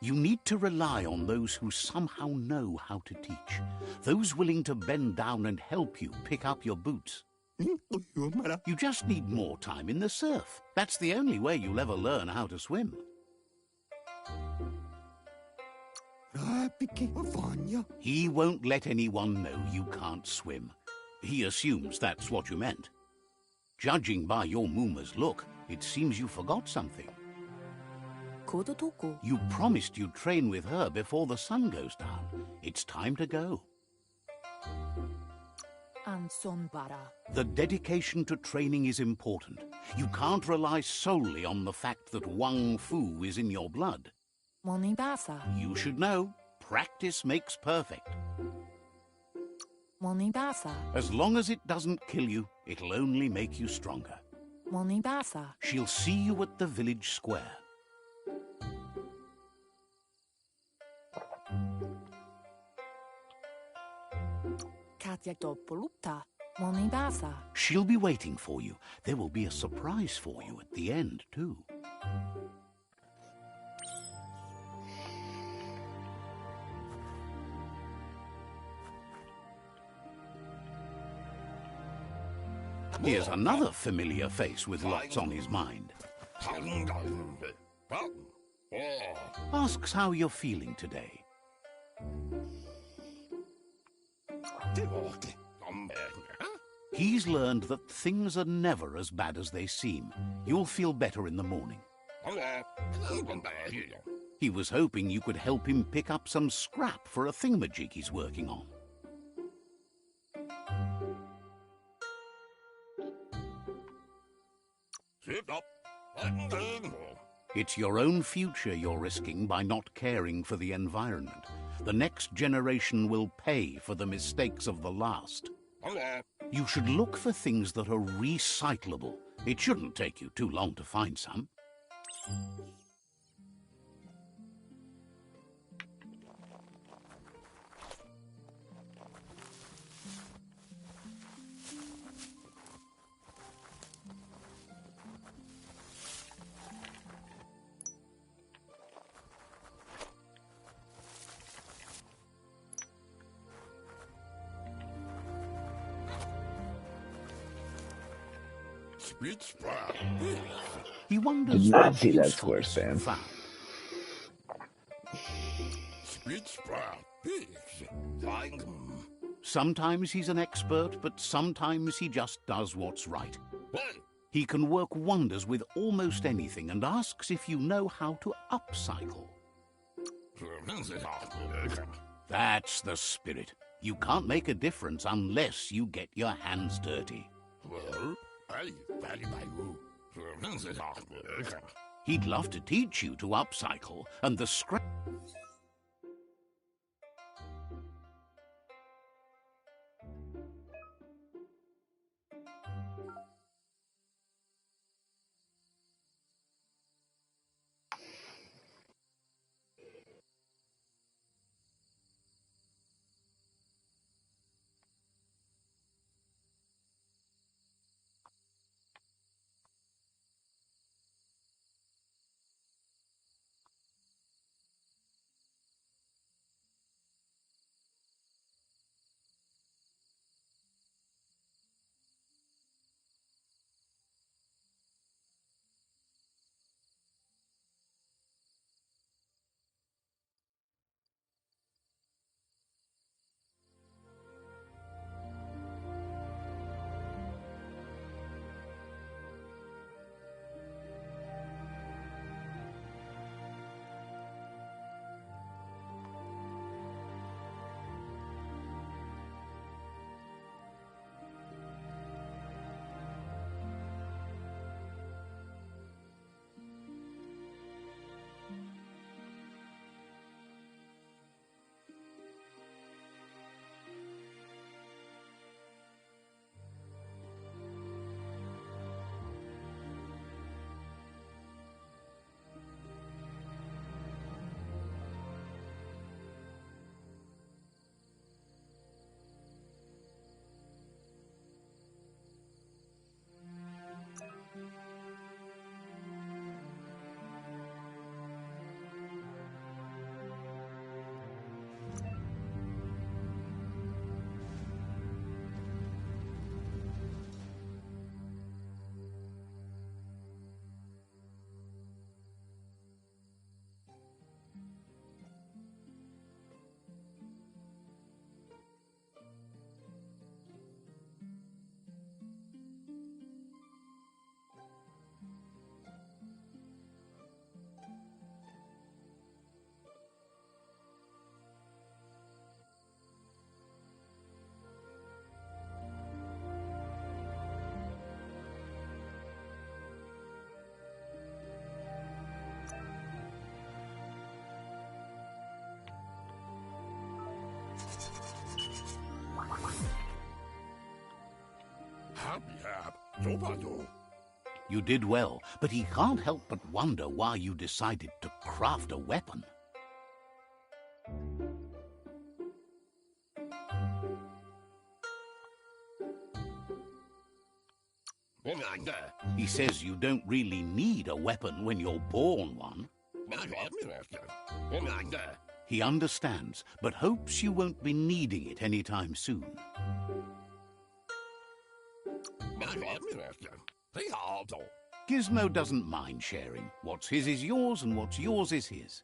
You need to rely on those who somehow know how to teach. Those willing to bend down and help you pick up your boots. You just need more time in the surf. That's the only way you'll ever learn how to swim. He won't let anyone know you can't swim. He assumes that's what you meant. Judging by your Mooma's look, it seems you forgot something. You promised you'd train with her before the sun goes down. It's time to go. The dedication to training is important. You can't rely solely on the fact that Wang Fu is in your blood. You should know, practice makes perfect. As long as it doesn't kill you, it'll only make you stronger. She'll see you at the village square. She'll be waiting for you. There will be a surprise for you at the end, too. Here's another familiar face with lots on his mind. Asks how you're feeling today. He's learned that things are never as bad as they seem. You'll feel better in the morning. He was hoping you could help him pick up some scrap for a thingamajig he's working on. It's your own future you're risking by not caring for the environment. The next generation will pay for the mistakes of the last. You should look for things that are recyclable. It shouldn't take you too long to find some. He wonders Did not what see that usefulness square you span. found. Sometimes he's an expert, but sometimes he just does what's right. He can work wonders with almost anything and asks if you know how to upcycle. That's the spirit. You can't make a difference unless you get your hands dirty. He'd love to teach you to upcycle, and the scrap... You did well, but he can't help but wonder why you decided to craft a weapon. He says you don't really need a weapon when you're born one. He understands, but hopes you won't be needing it anytime soon. Gizmo doesn't mind sharing. What's his is yours, and what's yours is his.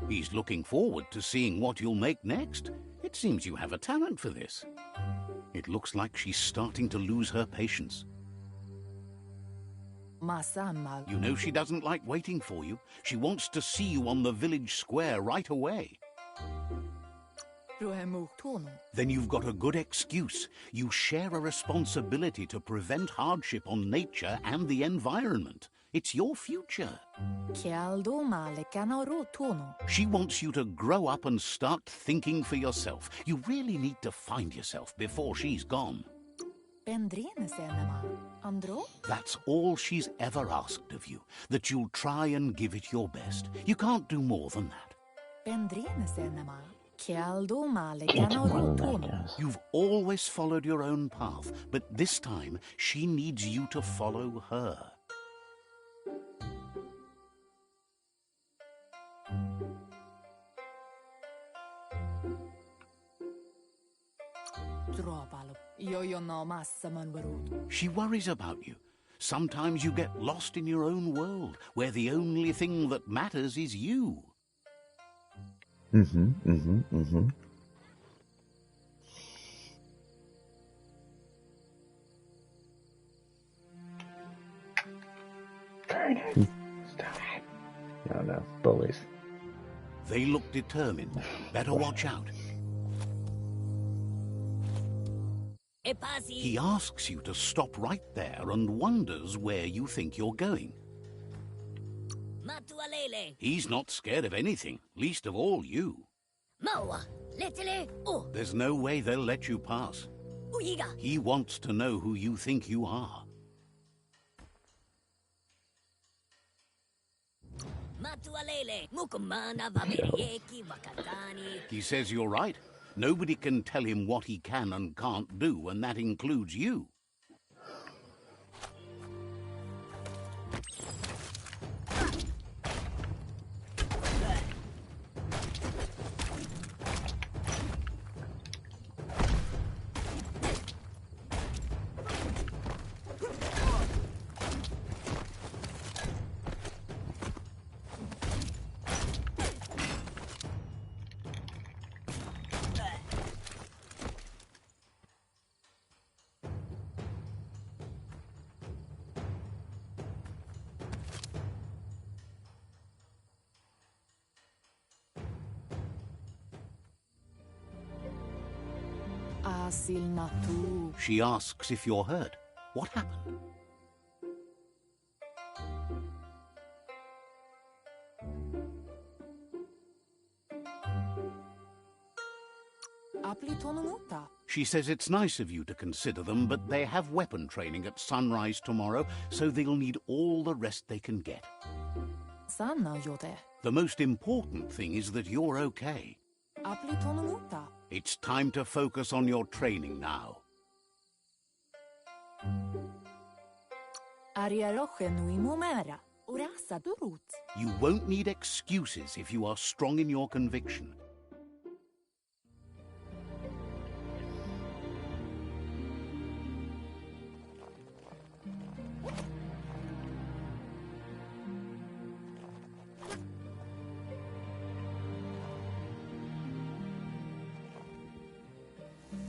He's looking forward to seeing what you'll make next. It seems you have a talent for this. It looks like she's starting to lose her patience. You know she doesn't like waiting for you. She wants to see you on the village square right away. Then you've got a good excuse. You share a responsibility to prevent hardship on nature and the environment. It's your future. She wants you to grow up and start thinking for yourself. You really need to find yourself before she's gone. That's all she's ever asked of you, that you'll try and give it your best. You can't do more than that. You've always followed your own path, but this time she needs you to follow her. She worries about you. Sometimes you get lost in your own world, where the only thing that matters is you. Stop. No, bullies. They look determined. Better watch out. He asks you to stop right there and wonders where you think you're going. He's not scared of anything, least of all you. There's no way they'll let you pass. He wants to know who you think you are. He says you're right. Nobody can tell him what he can and can't do, and that includes you. She asks if you're hurt. What happened? She says it's nice of you to consider them, but they have weapon training at sunrise tomorrow, so they'll need all the rest they can get. The most important thing is that you're okay. It's time to focus on your training now. You won't need excuses if you are strong in your conviction.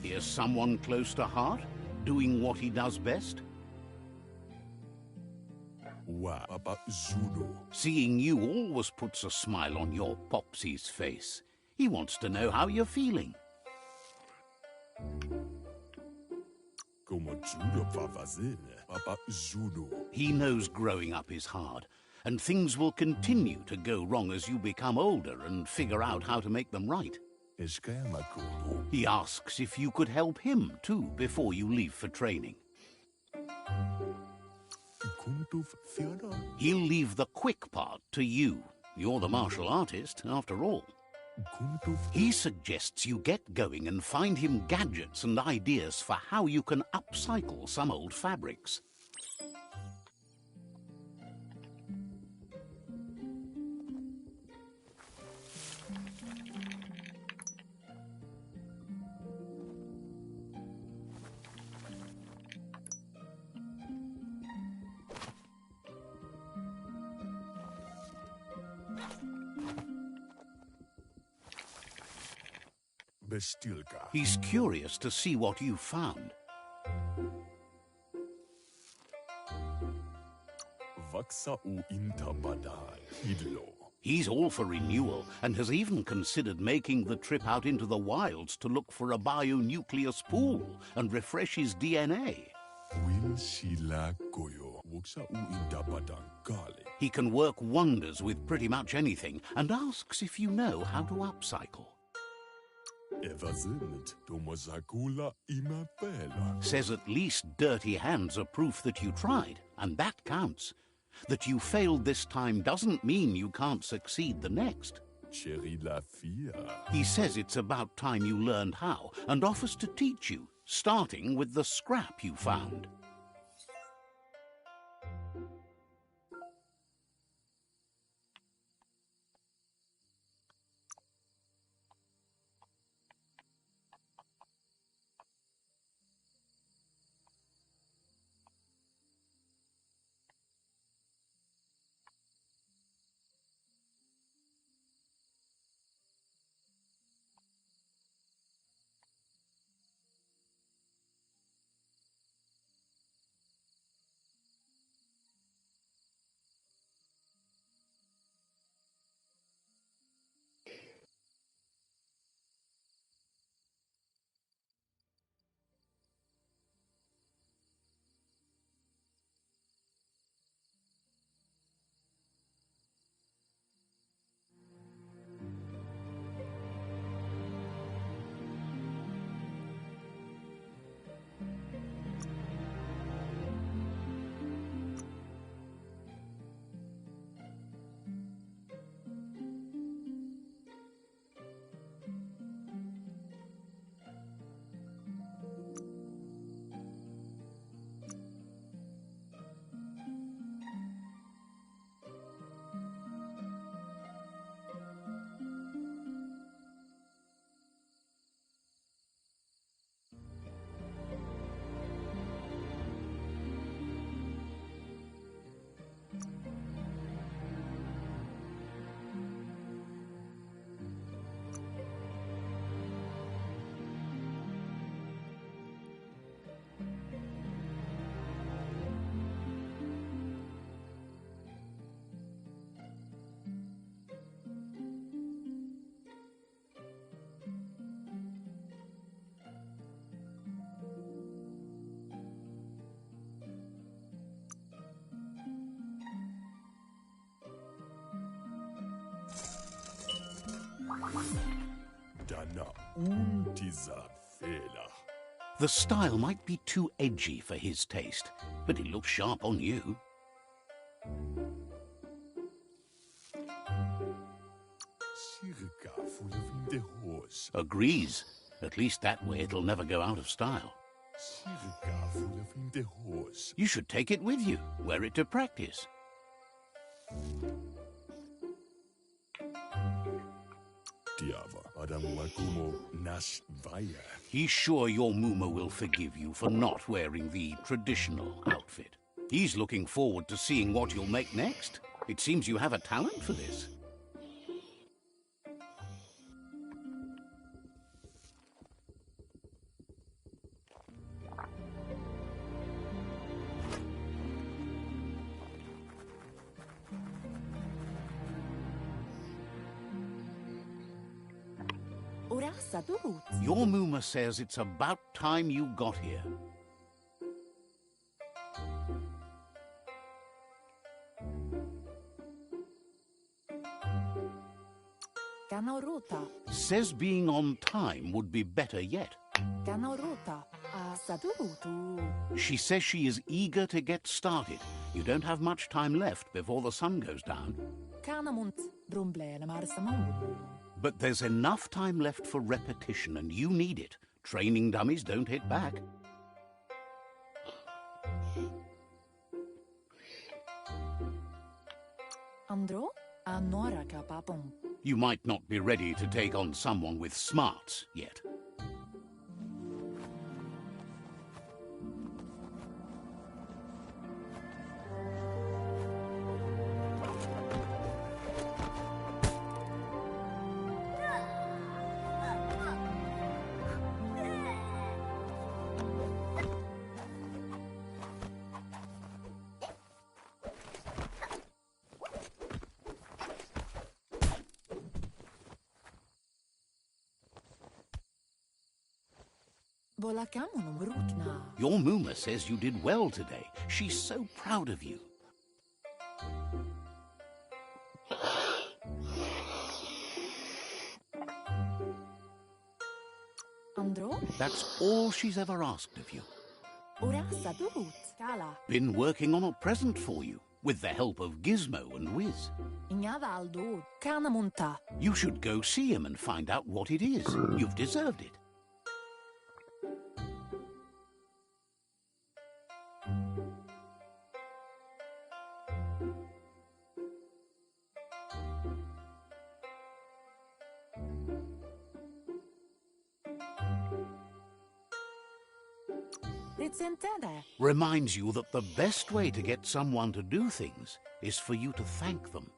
Here's someone close to heart, doing what he does best. Seeing you always puts a smile on your Popsy's face. He wants to know how you're feeling. He knows growing up is hard, and things will continue to go wrong as you become older and figure out how to make them right. He asks if you could help him too before you leave for training. He'll leave the quick part to you. You're the martial artist, after all. He suggests you get going and find him gadgets and ideas for how you can upcycle some old fabrics. He's curious to see what you've found. He's all for renewal and has even considered making the trip out into the wilds to look for a bionucleus pool and refresh his DNA. He can work wonders with pretty much anything and asks if you know how to upcycle. Says at least dirty hands are proof that you tried, and that counts. That you failed this time doesn't mean you can't succeed the next. He says it's about time you learned how and offers to teach you, starting with the scrap you found. The style might be too edgy for his taste, but it looks sharp on you. Agrees. At least that way it'll never go out of style. You should take it with you, wear it to practice. He's sure your Muma will forgive you for not wearing the traditional outfit. He's looking forward to seeing what you'll make next. It seems you have a talent for this. Your Muma says it's about time you got here. says being on time would be better yet. She says she is eager to get started. You don't have much time left before the sun goes down. But there's enough time left for repetition, and you need it. Training dummies don't hit back. You might not be ready to take on someone with smarts yet. Your Muma says you did well today. She's so proud of you. That's all she's ever asked of you. Been working on a present for you, with the help of Gizmo and Wiz. You should go see him and find out what it is. You've deserved it. Reminds you that the best way to get someone to do things is for you to thank them.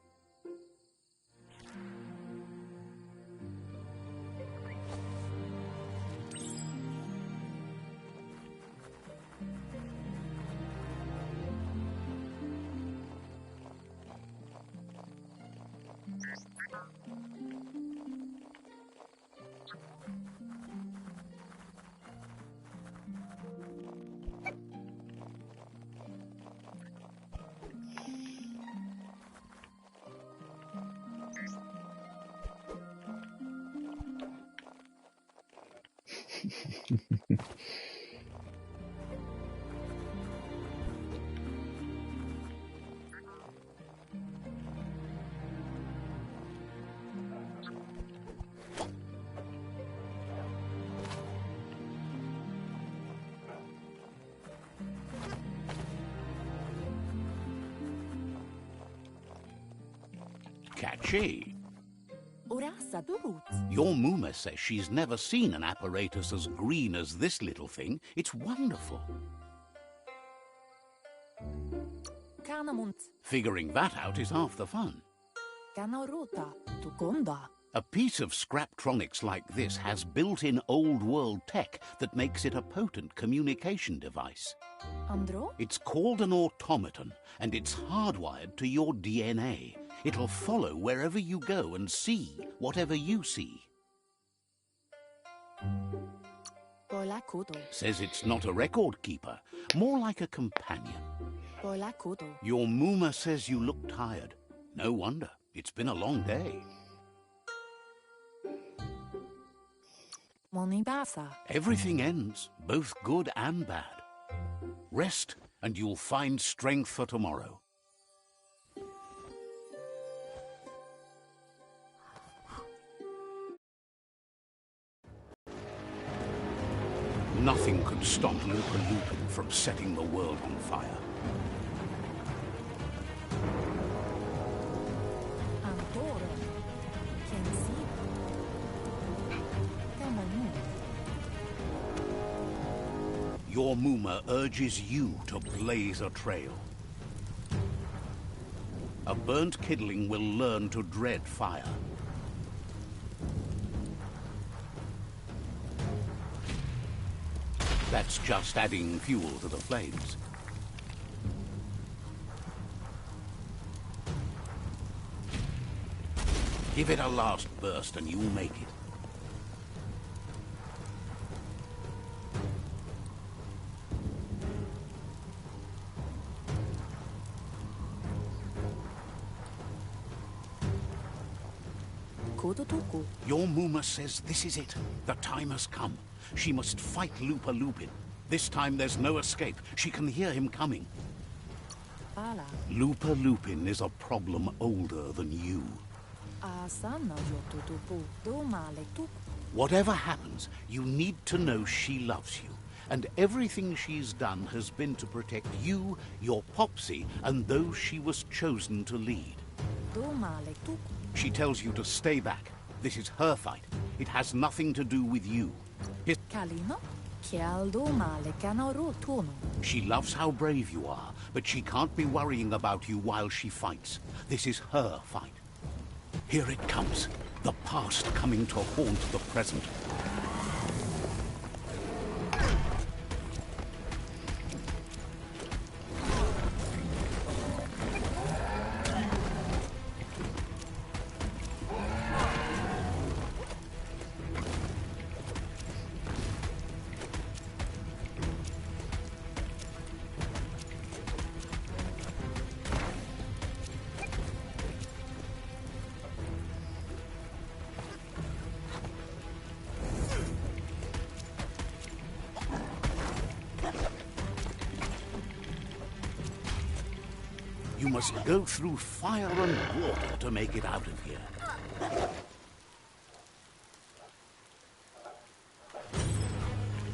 Catchy. Your Muma says she's never seen an apparatus as green as this little thing. It's wonderful. Figuring that out is half the fun. A piece of Scraptronics like this has built-in old-world tech that makes it a potent communication device. It's called an automaton, and it's hardwired to your DNA. It'll follow wherever you go and see whatever you see. Says it's not a record keeper, more like a companion. Your Muma says you look tired. No wonder. It's been a long day. Everything ends, both good and bad. Rest, and you'll find strength for tomorrow. Nothing could stop Lupa Lupin from setting the world on fire. Your Muma urges you to blaze a trail. A burnt kidling will learn to dread fire. That's just adding fuel to the flames. Give it a last burst and you'll make it. Your Muma says this is it. The time has come. She must fight Lupa Lupin. This time there's no escape. She can hear him coming. Lupa Lupin is a problem older than you. Whatever happens, you need to know she loves you. And everything she's done has been to protect you, your Popsy, and those she was chosen to lead. She tells you to stay back. This is her fight. It has nothing to do with you. She loves how brave you are, but she can't be worrying about you while she fights. This is her fight. Here it comes. The past coming to haunt the present. You must go through fire and water to make it out of here.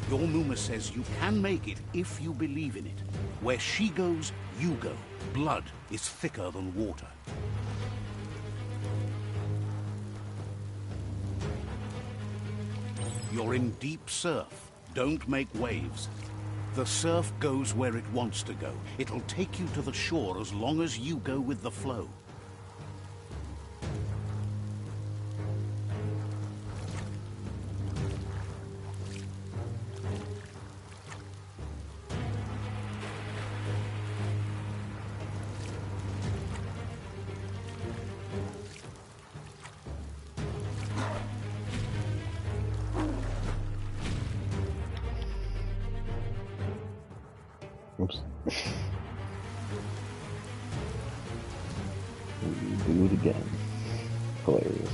Your Muma says you can make it if you believe in it. Where she goes, you go. Blood is thicker than water. You're in deep surf. Don't make waves. The surf goes where it wants to go. It'll take you to the shore as long as you go with the flow. Oops. We do it again. Hilarious.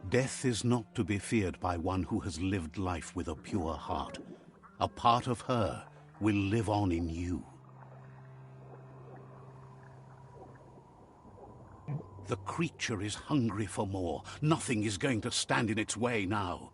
Death is not to be feared by one who has lived life with a pure heart. A part of her will live on in you. The creature is hungry for more. Nothing is going to stand in its way now.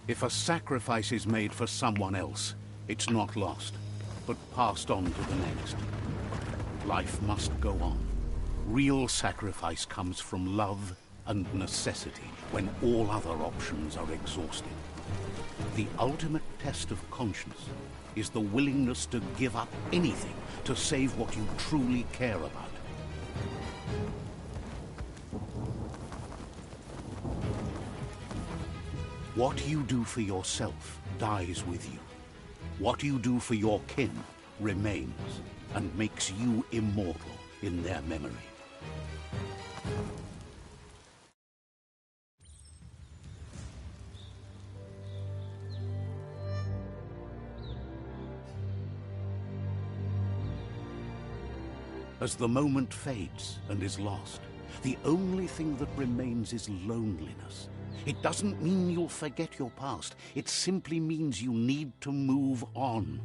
If a sacrifice is made for someone else, it's not lost, but passed on to the next. Life must go on. Real sacrifice comes from love and necessity when all other options are exhausted. The ultimate test of conscience is the willingness to give up anything to save what you truly care about. What you do for yourself dies with you. What you do for your kin remains and makes you immortal in their memory. As the moment fades and is lost, the only thing that remains is loneliness. It doesn't mean you'll forget your past. It simply means you need to move on.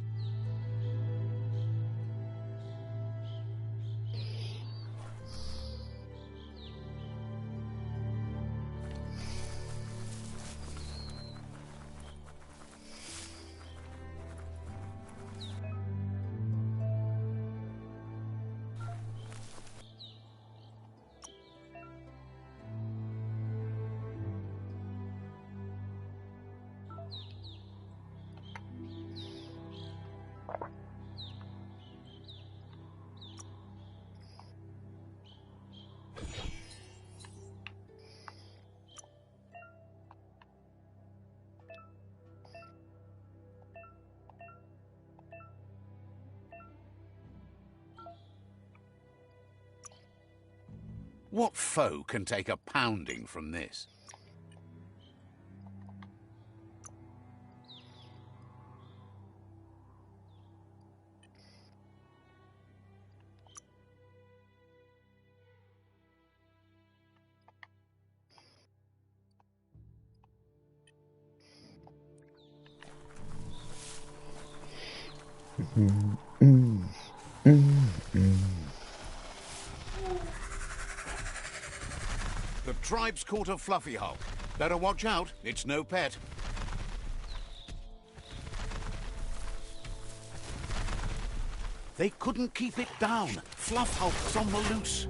What foe can take a pounding from this? The tribe's caught a fluffy hulk. Better watch out, it's no pet. They couldn't keep it down. Fluff hulk's on the loose.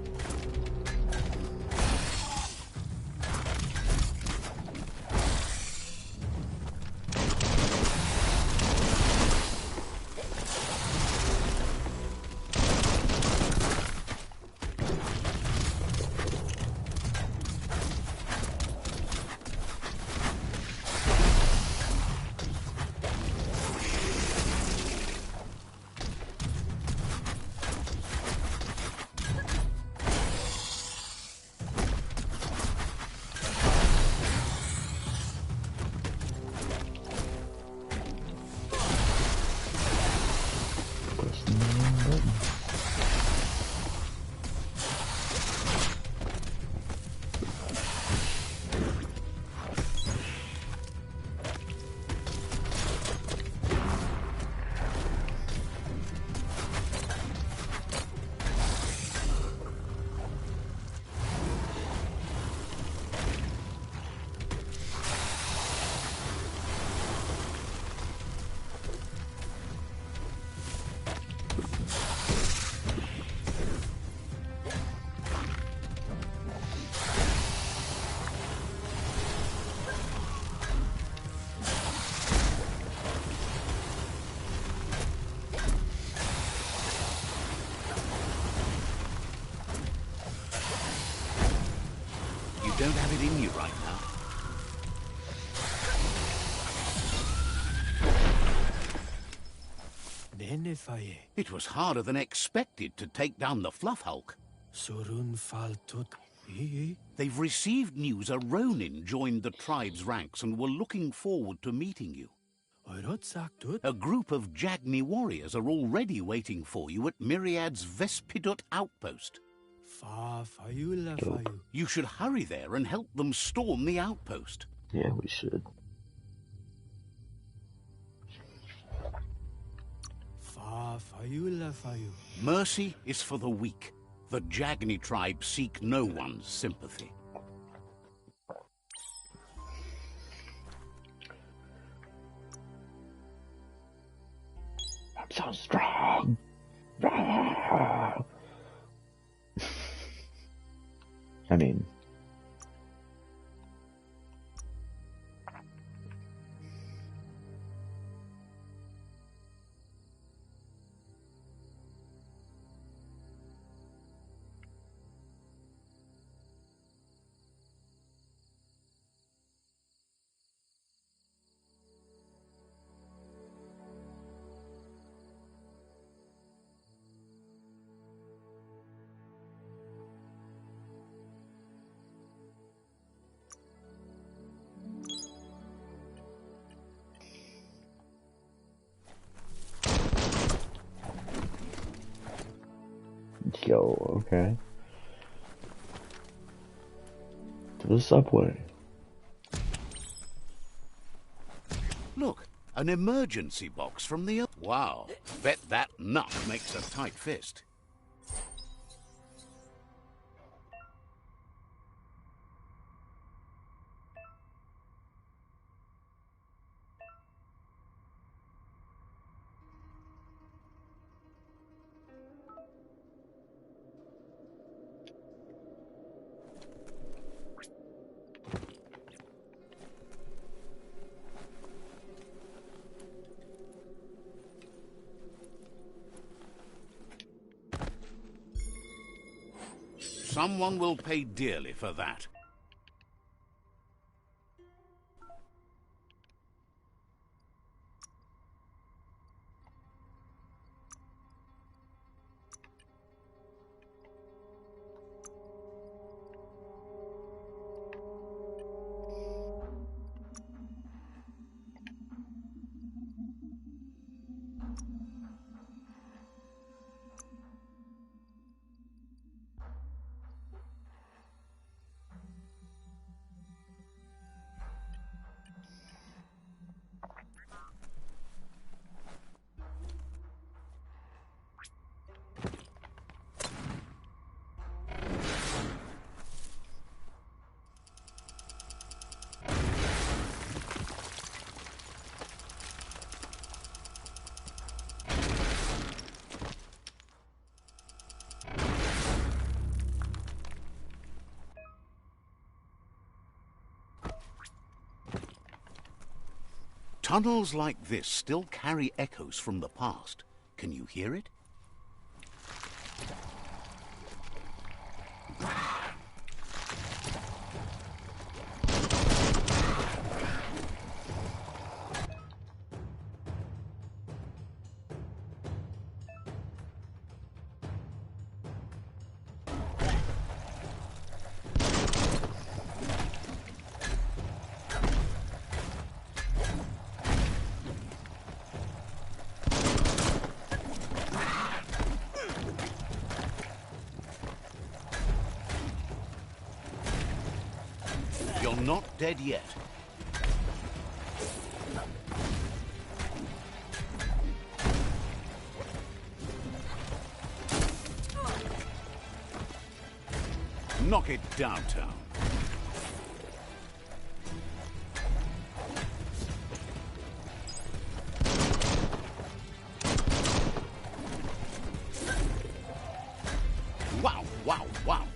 Don't have it in you right now. It was harder than expected to take down the Fluff Hulk. They've received news a Ronin joined the tribe's ranks and were looking forward to meeting you. A group of Jagni warriors are already waiting for you at Myriad's Vespidut outpost. You should hurry there and help them storm the outpost. Yeah, we should. Mercy is for the weak. The Jagni tribe seek no one's sympathy. I'm so strong. I mean, yo, okay. To the subway. Look, an emergency box from the... Wow, bet that nut makes a tight fist. Someone will pay dearly for that. Tunnels like this still carry echoes from the past. Can you hear it? You're not dead yet. Knock it downtown. Wow, wow, wow.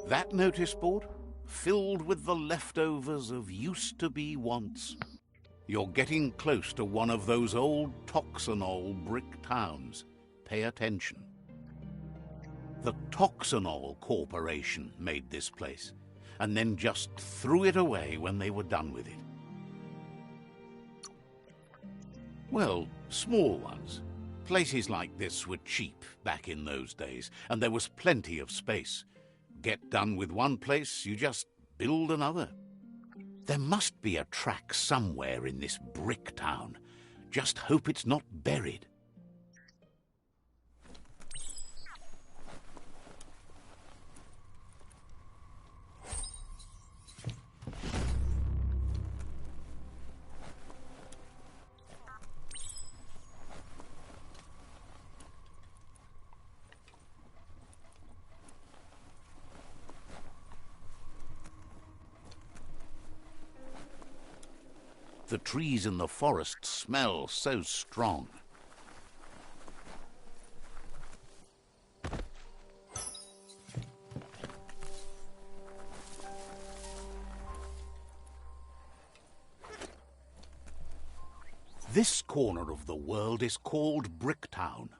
That notice board? Filled with the leftovers of used-to-be wants. You're getting close to one of those old Toxanol brick towns. Pay attention. The Toxanol Corporation made this place, and then just threw it away when they were done with it. Well, small ones. Places like this were cheap back in those days, and there was plenty of space. Get done with one place, you just build another. There must be a track somewhere in this brick town. Just hope it's not buried. The trees in the forest smell so strong. This corner of the world is called Bricktown.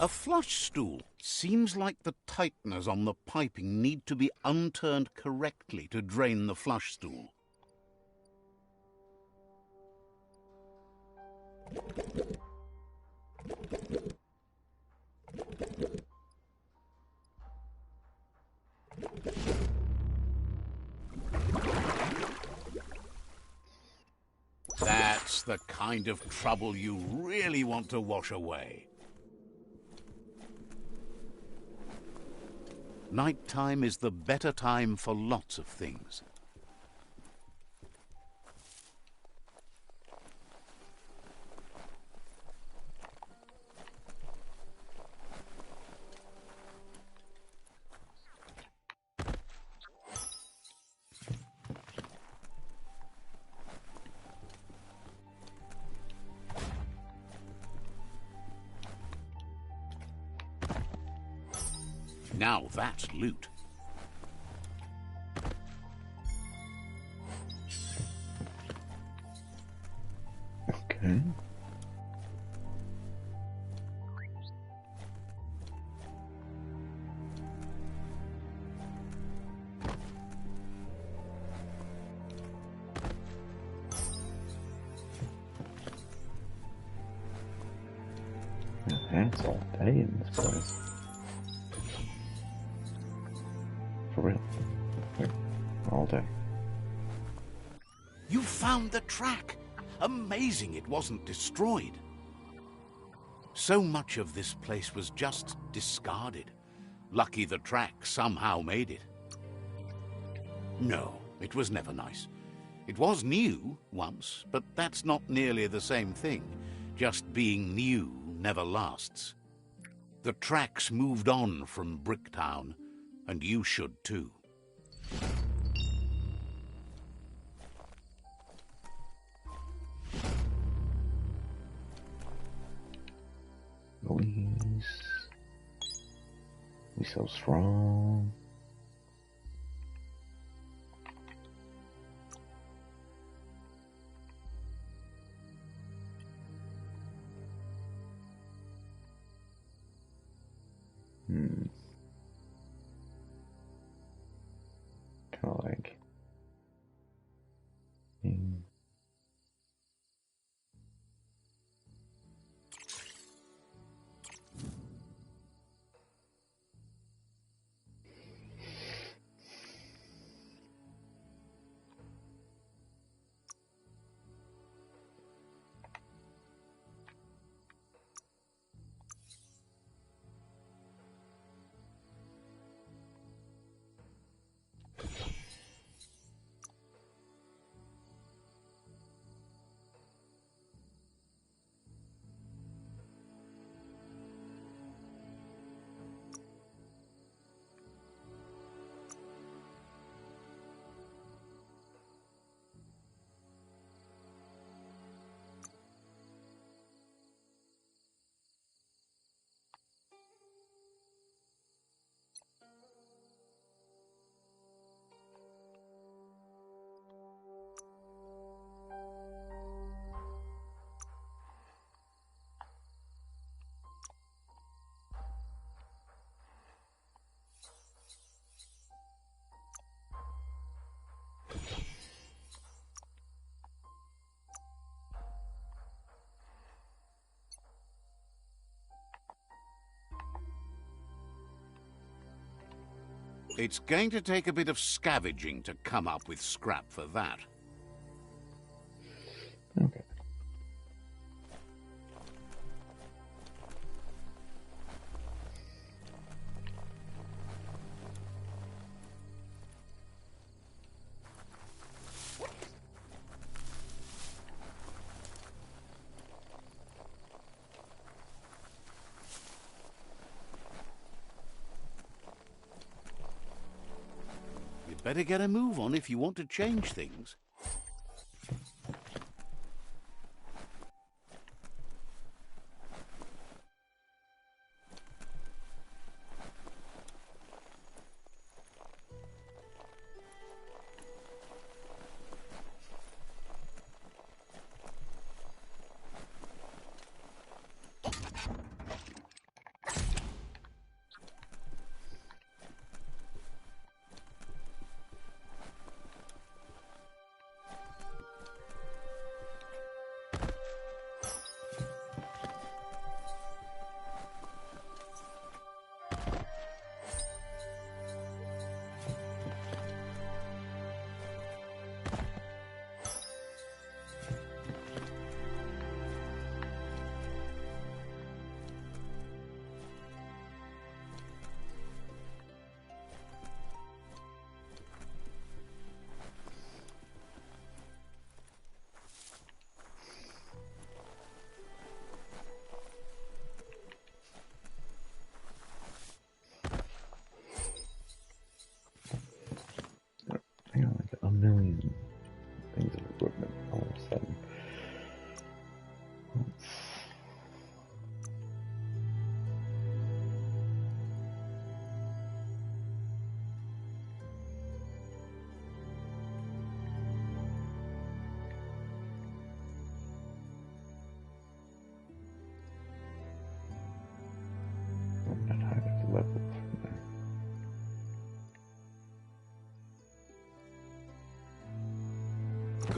A flush stool. Seems like the tighteners on the piping need to be unturned correctly to drain the flush stool. That's the kind of trouble you really want to wash away. Nighttime is the better time for lots of things. Now that's loot. Okay. That's all day in this place. For real. Like, all day. You found the track! Amazing it wasn't destroyed. So much of this place was just discarded. Lucky the track somehow made it. No, it was never nice. It was new once, but that's not nearly the same thing. Just being new never lasts. The tracks moved on from Bricktown, and you should too. Louise. We so strong. Kind of like. It's going to take a bit of scavenging to come up with scrap for that. Okay. Better get a move on if you want to change things.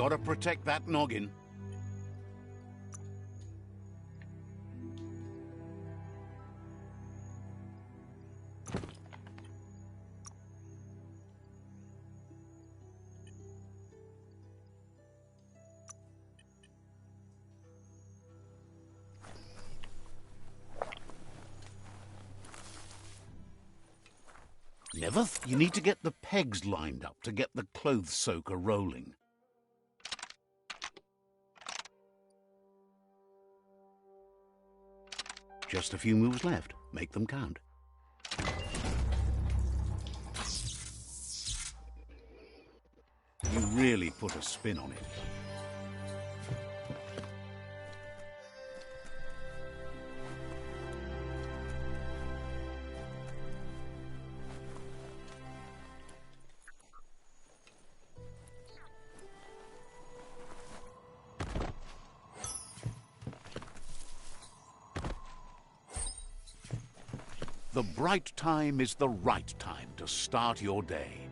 Gotta protect that noggin. You need to get the pegs lined up to get the clothes soaker rolling. Just a few moves left. Make them count. You really put a spin on it. The bright time is the right time to start your day.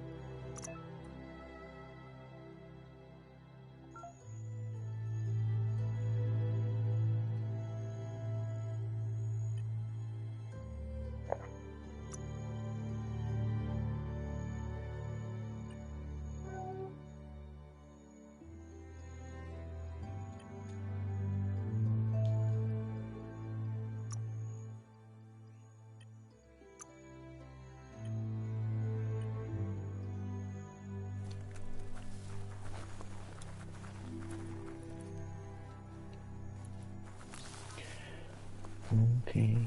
Okay.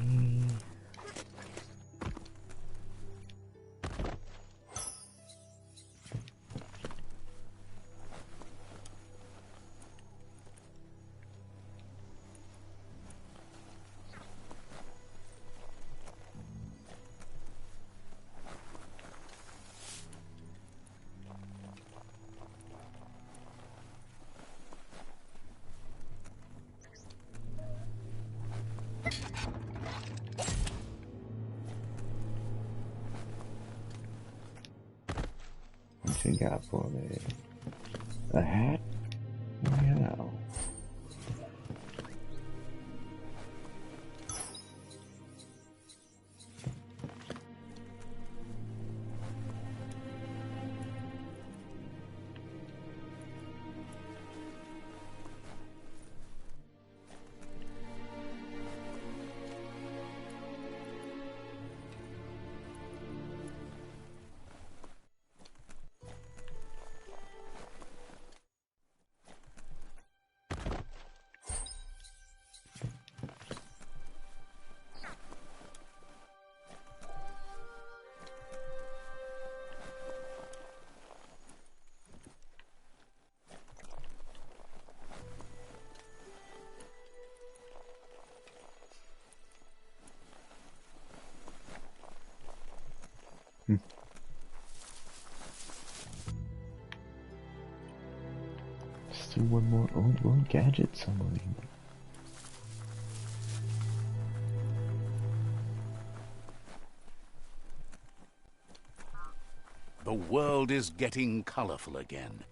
What you got for me? A hat? Wow. Still one more old world gadget somewhere. The world is getting colorful again.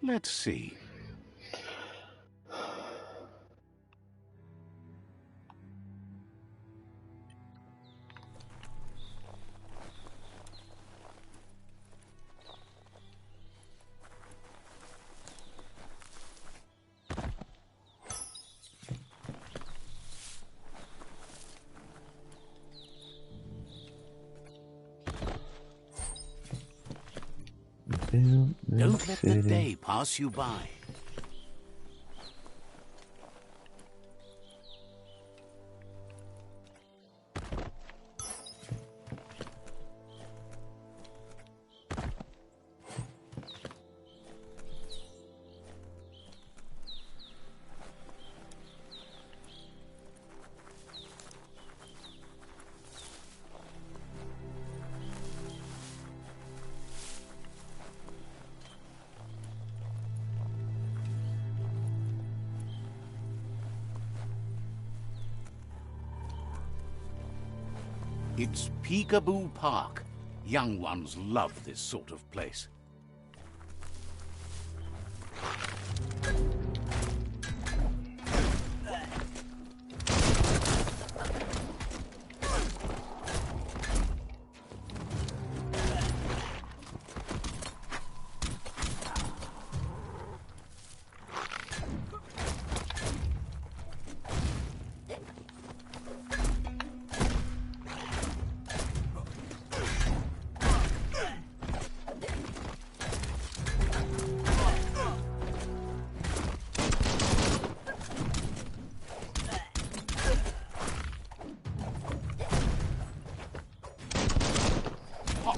Let's see. Don't let the day pass you by. It's Peekaboo Park. Young ones love this sort of place.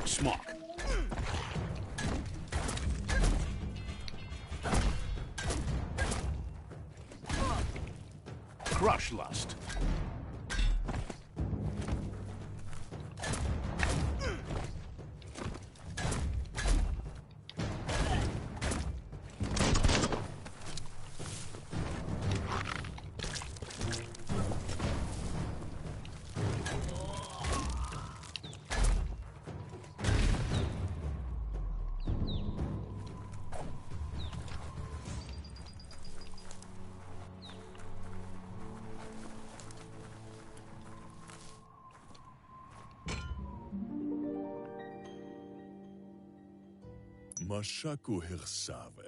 Smock. Crush Lust.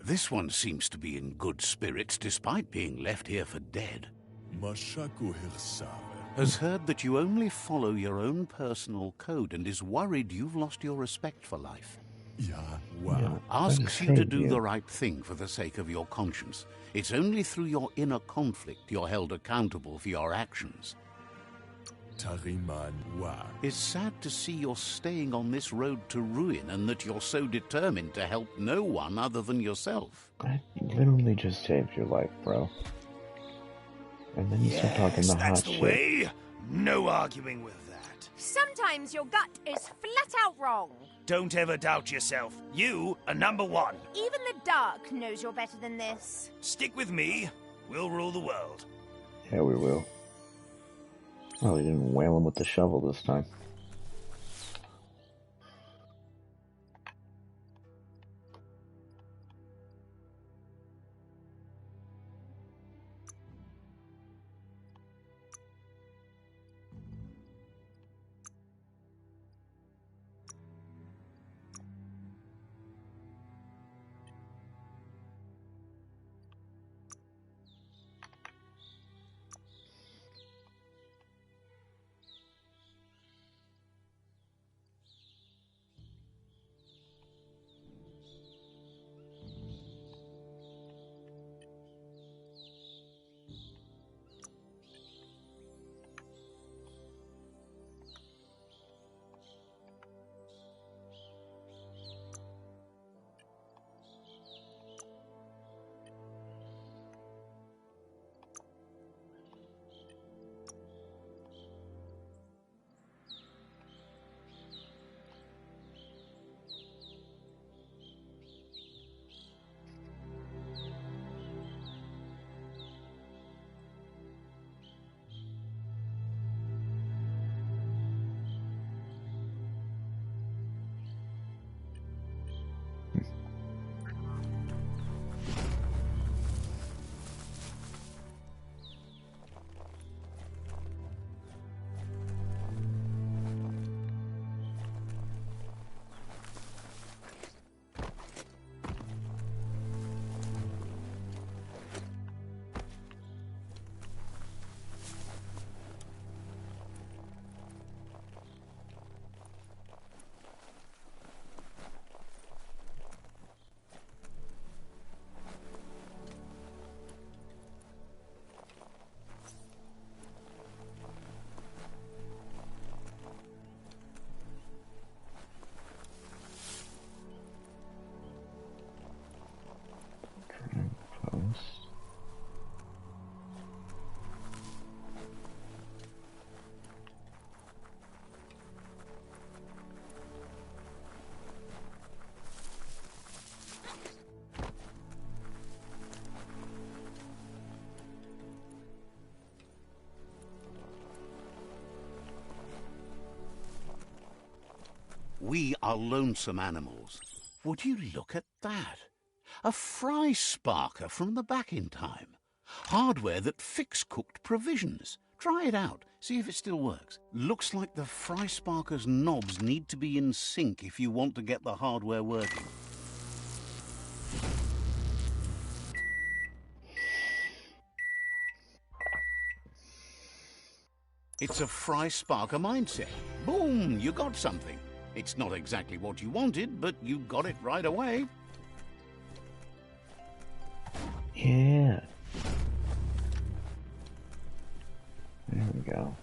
This one seems to be in good spirits despite being left here for dead. Has heard that you only follow your own personal code and is worried you've lost your respect for life. Asks you to do the right thing for the sake of your conscience. It's only through your inner conflict you're held accountable for your actions. It's sad to see you're staying on this road to ruin and that you're so determined to help no one other than yourself. I literally just saved your life, bro. And then you start talking the hot that's the shit. way. No arguing with that. Sometimes your gut is flat out wrong. Don't ever doubt yourself. You are number one. Even the dark knows you're better than this. Stick with me. We'll rule the world. Yeah, we will. Oh, we didn't whale him with the shovel this time. We are lonesome animals. Would you look at that? A fry sparker from the back in time. Hardware that fix-cooked provisions. Try it out. See if it still works. Looks like the fry sparker's knobs need to be in sync if you want to get the hardware working. It's a fry sparker mindset. Boom, you got something. It's not exactly what you wanted, but you got it right away. Yeah. There we go.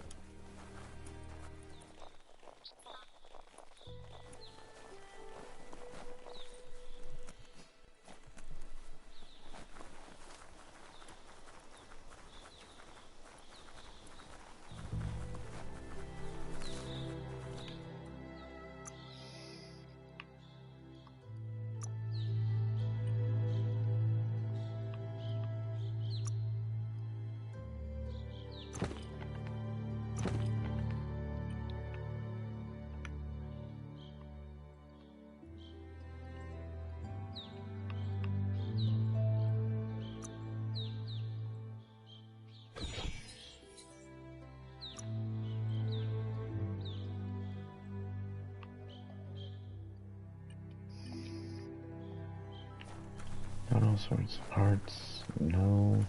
Got all sorts of parts, no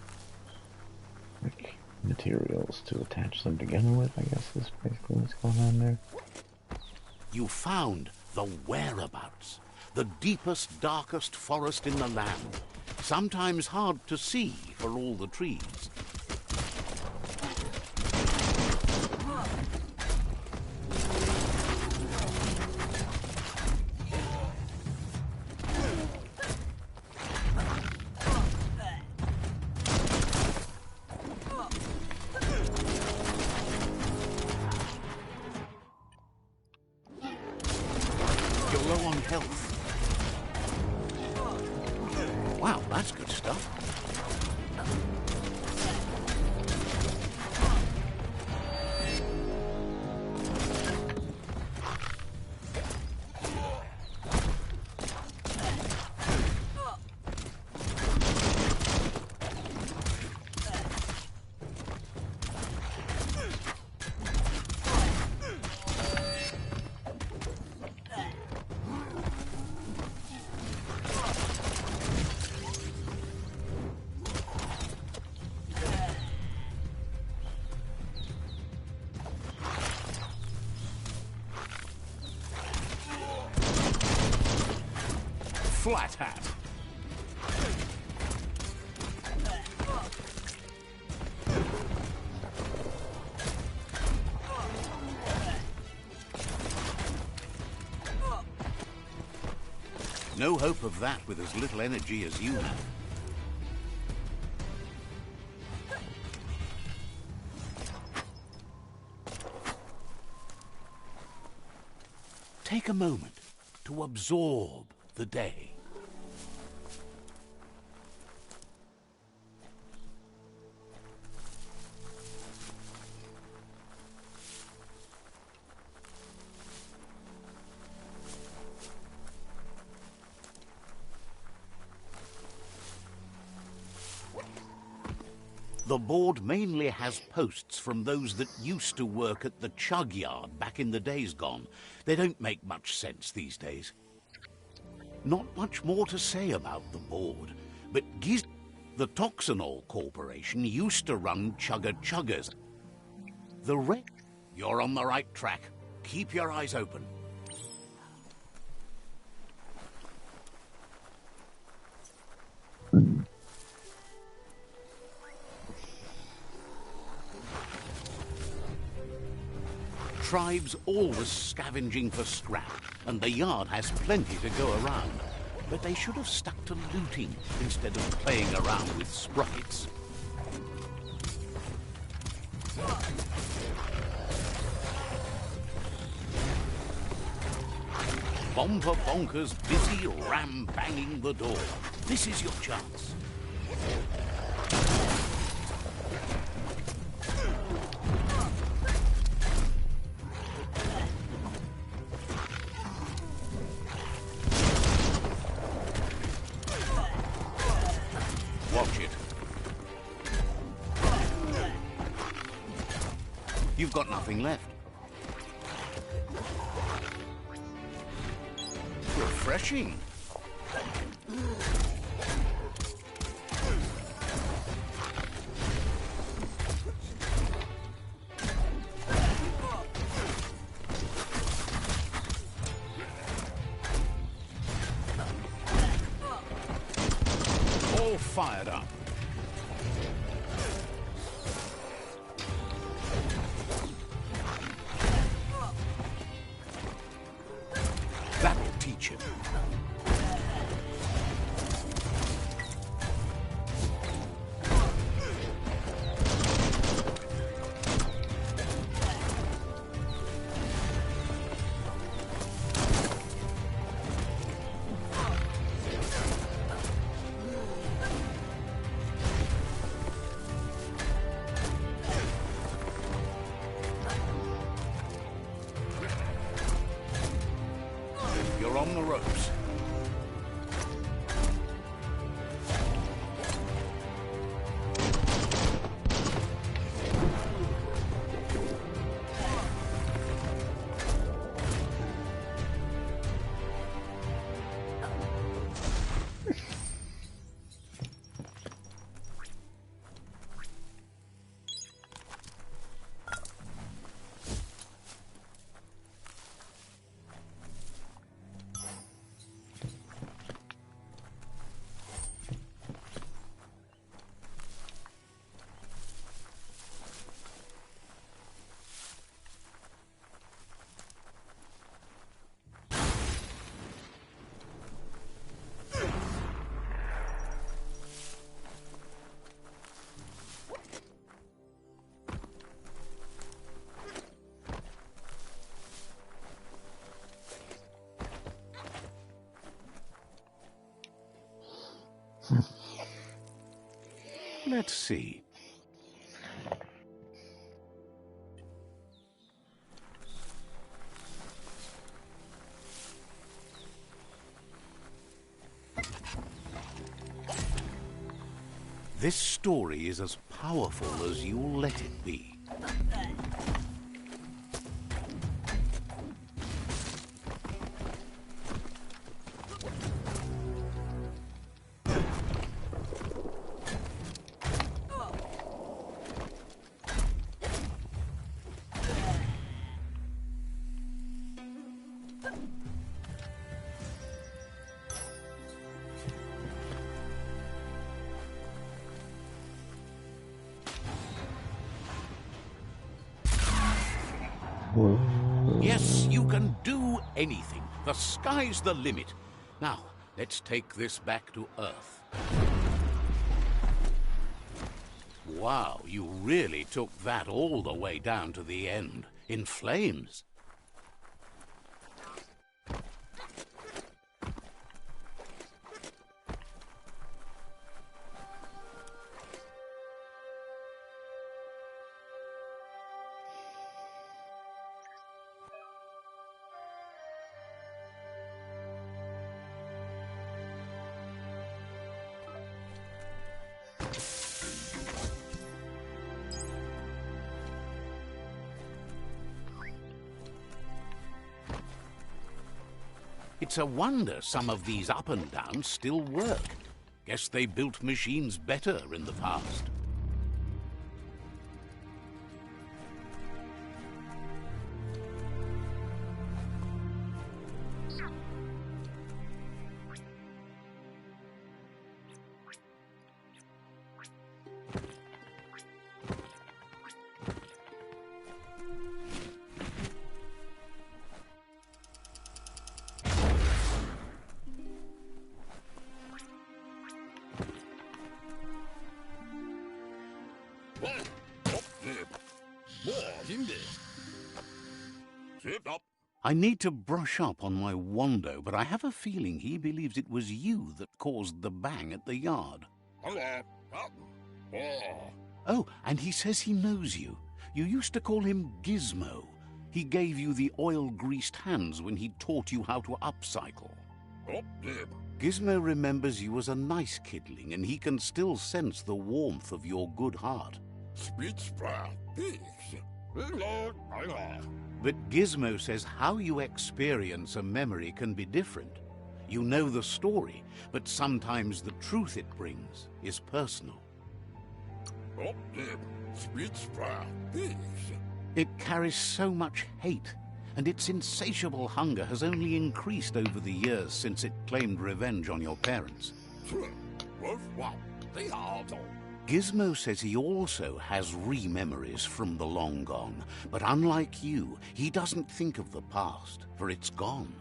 like materials to attach them together with, I guess is basically what's going on there. You found the whereabouts. The deepest, darkest forest in the land. Sometimes hard to see for all the trees. You're low on health. Wow, that's good stuff. Flat hat. No hope of that with as little energy as you have. Take a moment to absorb the day. The board mainly has posts from those that used to work at the chug yard back in the days gone. They don't make much sense these days. Not much more to say about the board, but the Toxanol Corporation used to run chugger-chuggers. You're on the right track. Keep your eyes open. Tribes always scavenging for scrap, and the yard has plenty to go around. But they should have stuck to looting instead of playing around with sprites. Bomber Bonkers busy ram-banging the door. This is your chance. You've got nothing left. Refreshing. All fired up. That'll teach him. You're on the ropes. Let's see. This story is as powerful as you'll let it be. Yes, you can do anything. The sky's the limit. Now, let's take this back to Earth. Wow, you really took that all the way down to the end, in flames. It's a wonder some of these up and downs still work. Guess they built machines better in the past. I need to brush up on my Wando, but I have a feeling he believes it was you that caused the bang at the yard. Oh, and he says he knows you. You used to call him Gizmo. He gave you the oil-greased hands when he taught you how to upcycle. Gizmo remembers you as a nice kidling, and he can still sense the warmth of your good heart. But Gizmo says how you experience a memory can be different. You know the story, but sometimes the truth it brings is personal. It carries so much hate, and its insatiable hunger has only increased over the years since it claimed revenge on your parents. Gizmo says he also has re-memories from the long gone, but unlike you, he doesn't think of the past, for it's gone.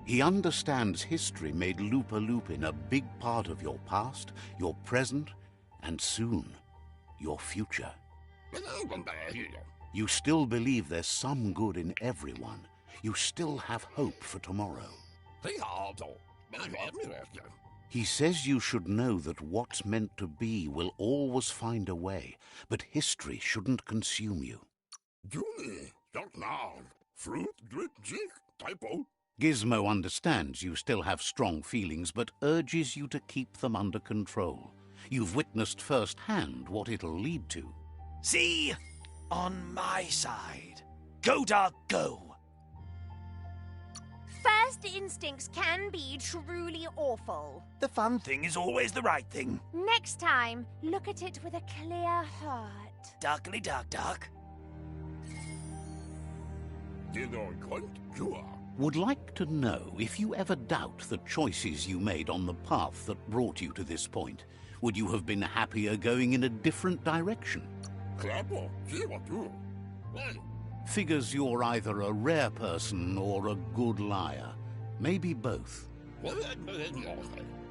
He understands history made Lupa-Lupin a big part of your past, your present, and soon, your future. You still believe there's some good in everyone. You still have hope for tomorrow. He says you should know that what's meant to be will always find a way, but history shouldn't consume you. Gizmo understands you still have strong feelings, but urges you to keep them under control. You've witnessed firsthand what it'll lead to. See? On my side. Go, Dark, go! First instincts can be truly awful. The fun thing is always the right thing. Next time, look at it with a clear heart. Darkly dark, dark. Would like to know if you ever doubt the choices you made on the path that brought you to this point. Would you have been happier going in a different direction? Figures you're either a rare person or a good liar. Maybe both.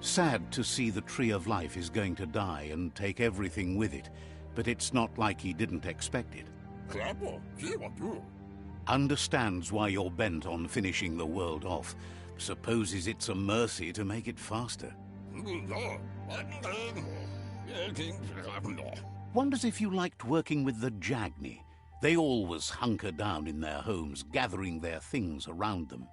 Sad to see the Tree of Life is going to die and take everything with it, but it's not like he didn't expect it. Understands why you're bent on finishing the world off. Supposes it's a mercy to make it faster. Wonders if you liked working with the Jagni. They always hunker down in their homes, gathering their things around them.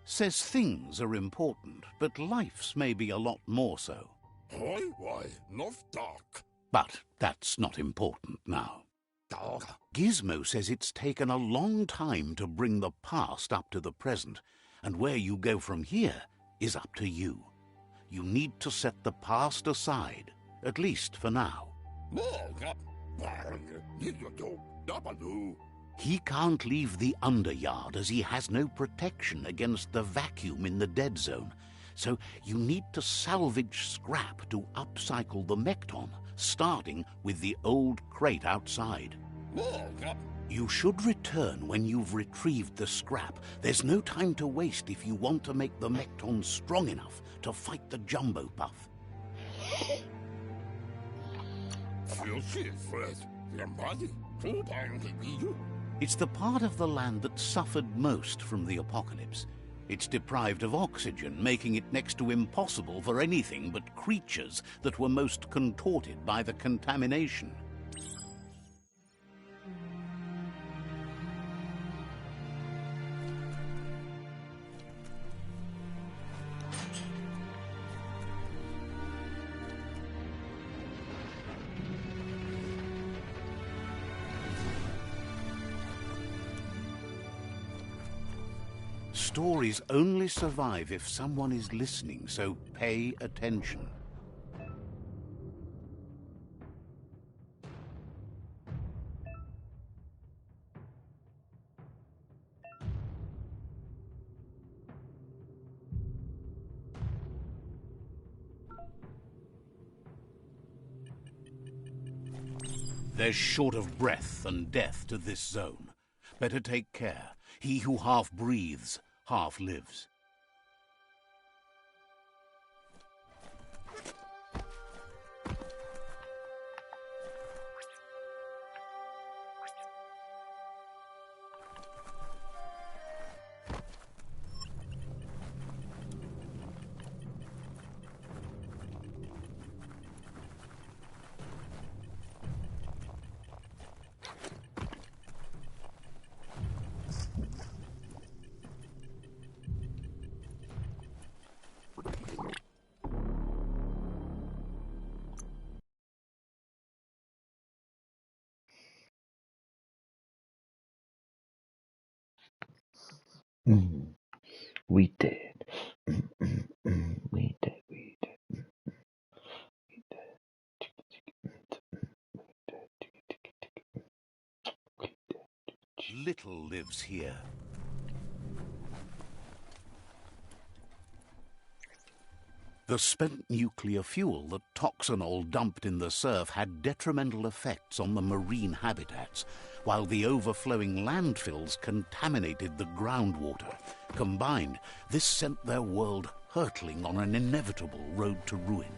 Says things are important, but life's maybe a lot more so. But that's not important now. Gizmo says it's taken a long time to bring the past up to the present, and where you go from here is up to you. You need to set the past aside, at least for now. He can't leave the Underyard as he has no protection against the vacuum in the dead zone, so you need to salvage scrap to upcycle the Mekton, starting with the old crate outside. You should return when you've retrieved the scrap. There's no time to waste if you want to make the Mekton strong enough to fight the Jumbo Puff. It's the part of the land that suffered most from the apocalypse. It's deprived of oxygen, making it next to impossible for anything but creatures that were most contorted by the contamination. Stories only survive if someone is listening, so pay attention. There's short of breath and death to this zone. Better take care. He who half breathes, half lives. Mm, we did. We did. We did. We did. Little lives here. The spent nuclear fuel that Toxanol dumped in the surf had detrimental effects on the marine habitats, while the overflowing landfills contaminated the groundwater. Combined, this sent their world hurtling on an inevitable road to ruin.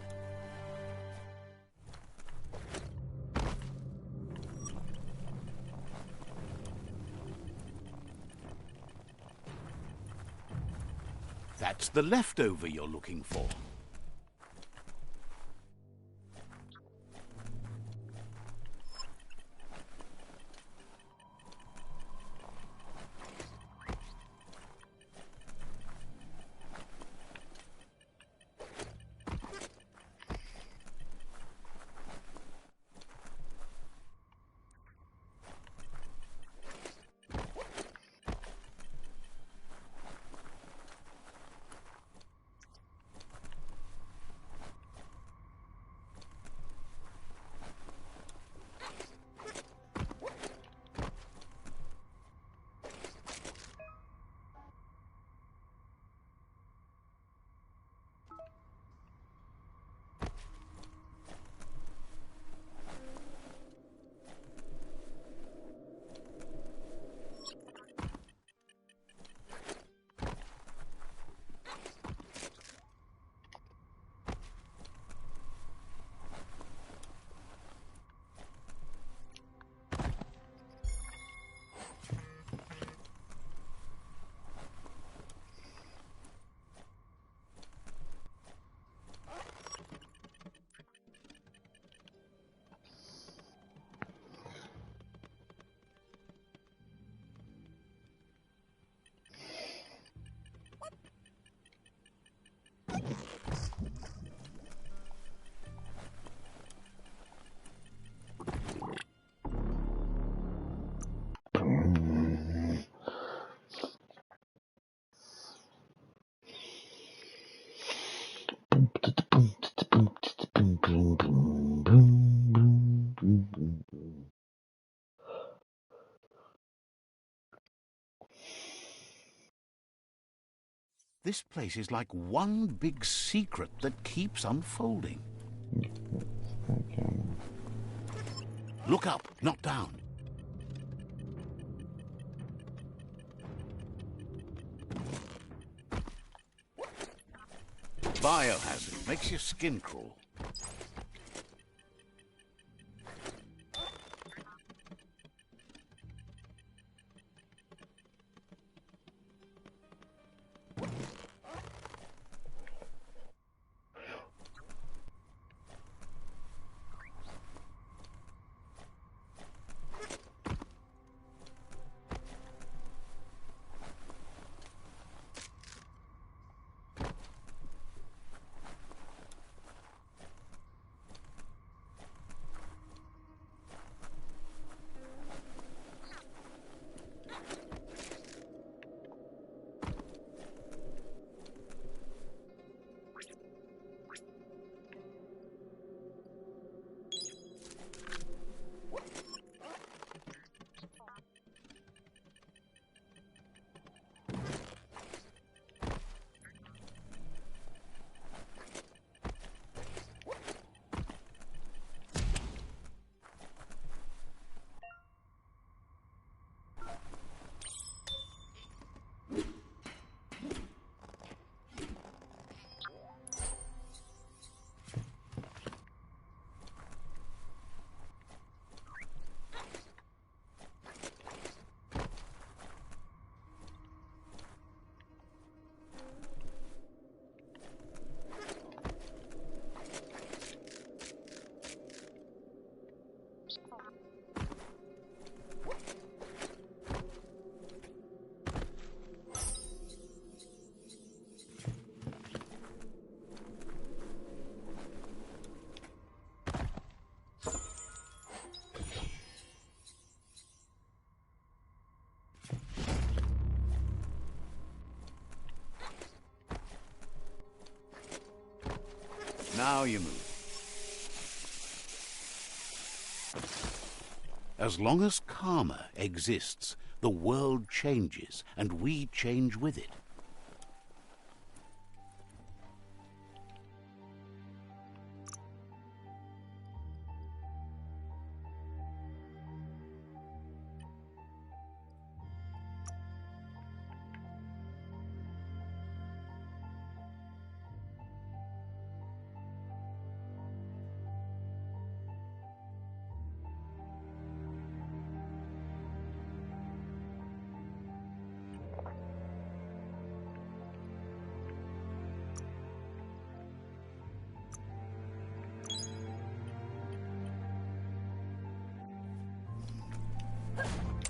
That's the leftover you're looking for. This place is like one big secret that keeps unfolding. Look up, not down. Biohazard makes your skin crawl. Now you move. As long as karma exists, the world changes, and we change with it.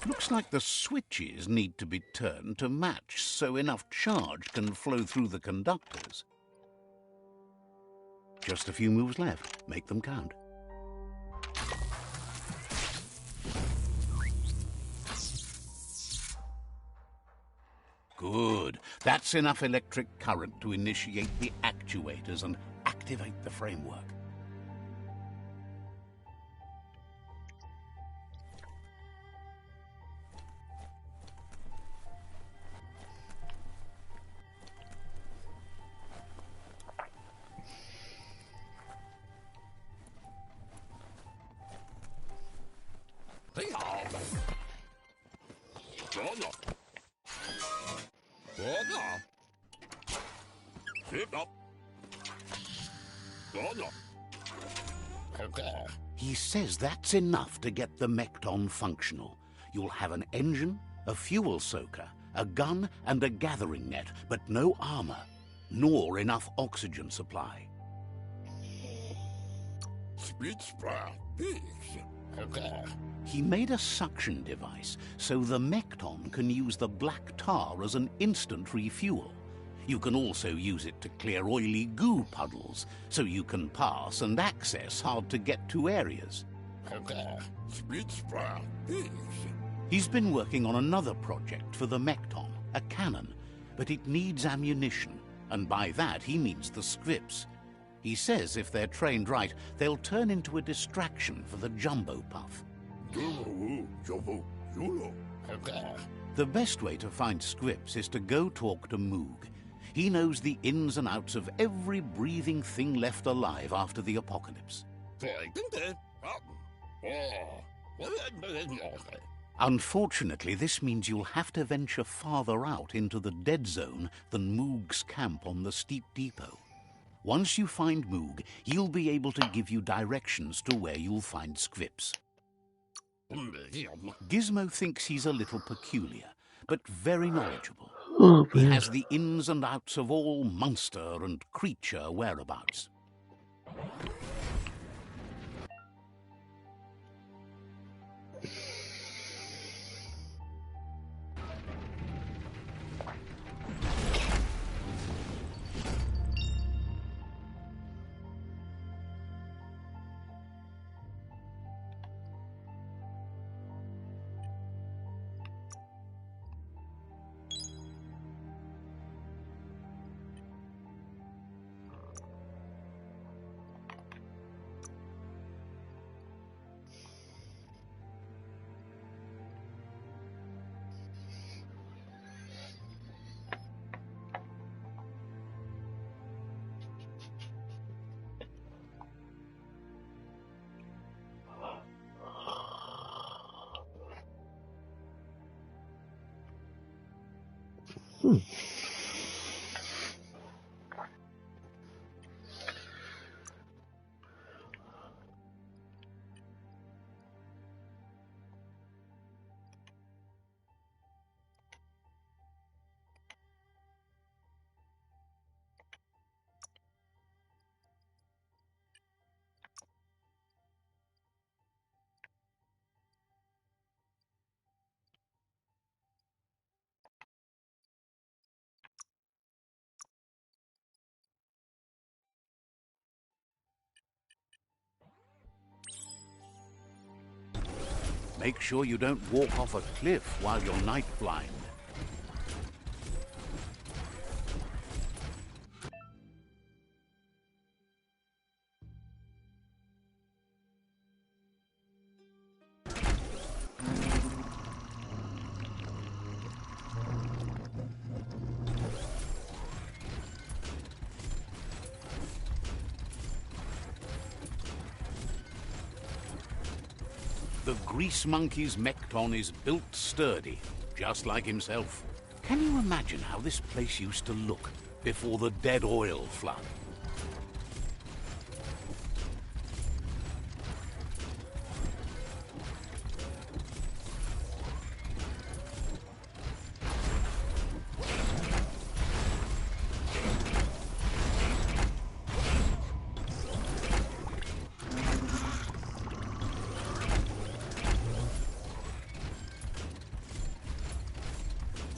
Looks like the switches need to be turned to match so enough charge can flow through the conductors. Just a few moves left. Make them count. Good. That's enough electric current to initiate the actuators and activate the framework. He says that's enough to get the Mekton functional. You'll have an engine, a fuel soaker, a gun, and a gathering net, but no armor, nor enough oxygen supply. He made a suction device so the Mekton can use the black tar as an instant refuel. You can also use it to clear oily goo puddles, so you can pass and access hard-to-get-to areas. He's been working on another project for the Mekton, a cannon, but it needs ammunition, and by that he means the scripts. He says if they're trained right, they'll turn into a distraction for the jumbo puff. The best way to find scripts is to go talk to Moog. He knows the ins and outs of every breathing thing left alive after the apocalypse. Unfortunately, this means you'll have to venture farther out into the dead zone than Moog's camp on the steep depot. Once you find Moog, he'll be able to give you directions to where you'll find scripts. Gizmo thinks he's a little peculiar, but very knowledgeable. He has the ins and outs of all monster and creature whereabouts. Make sure you don't walk off a cliff while you're night blind. The grease monkey's mekton is built sturdy, just like himself. Can you imagine how this place used to look before the dead oil flood?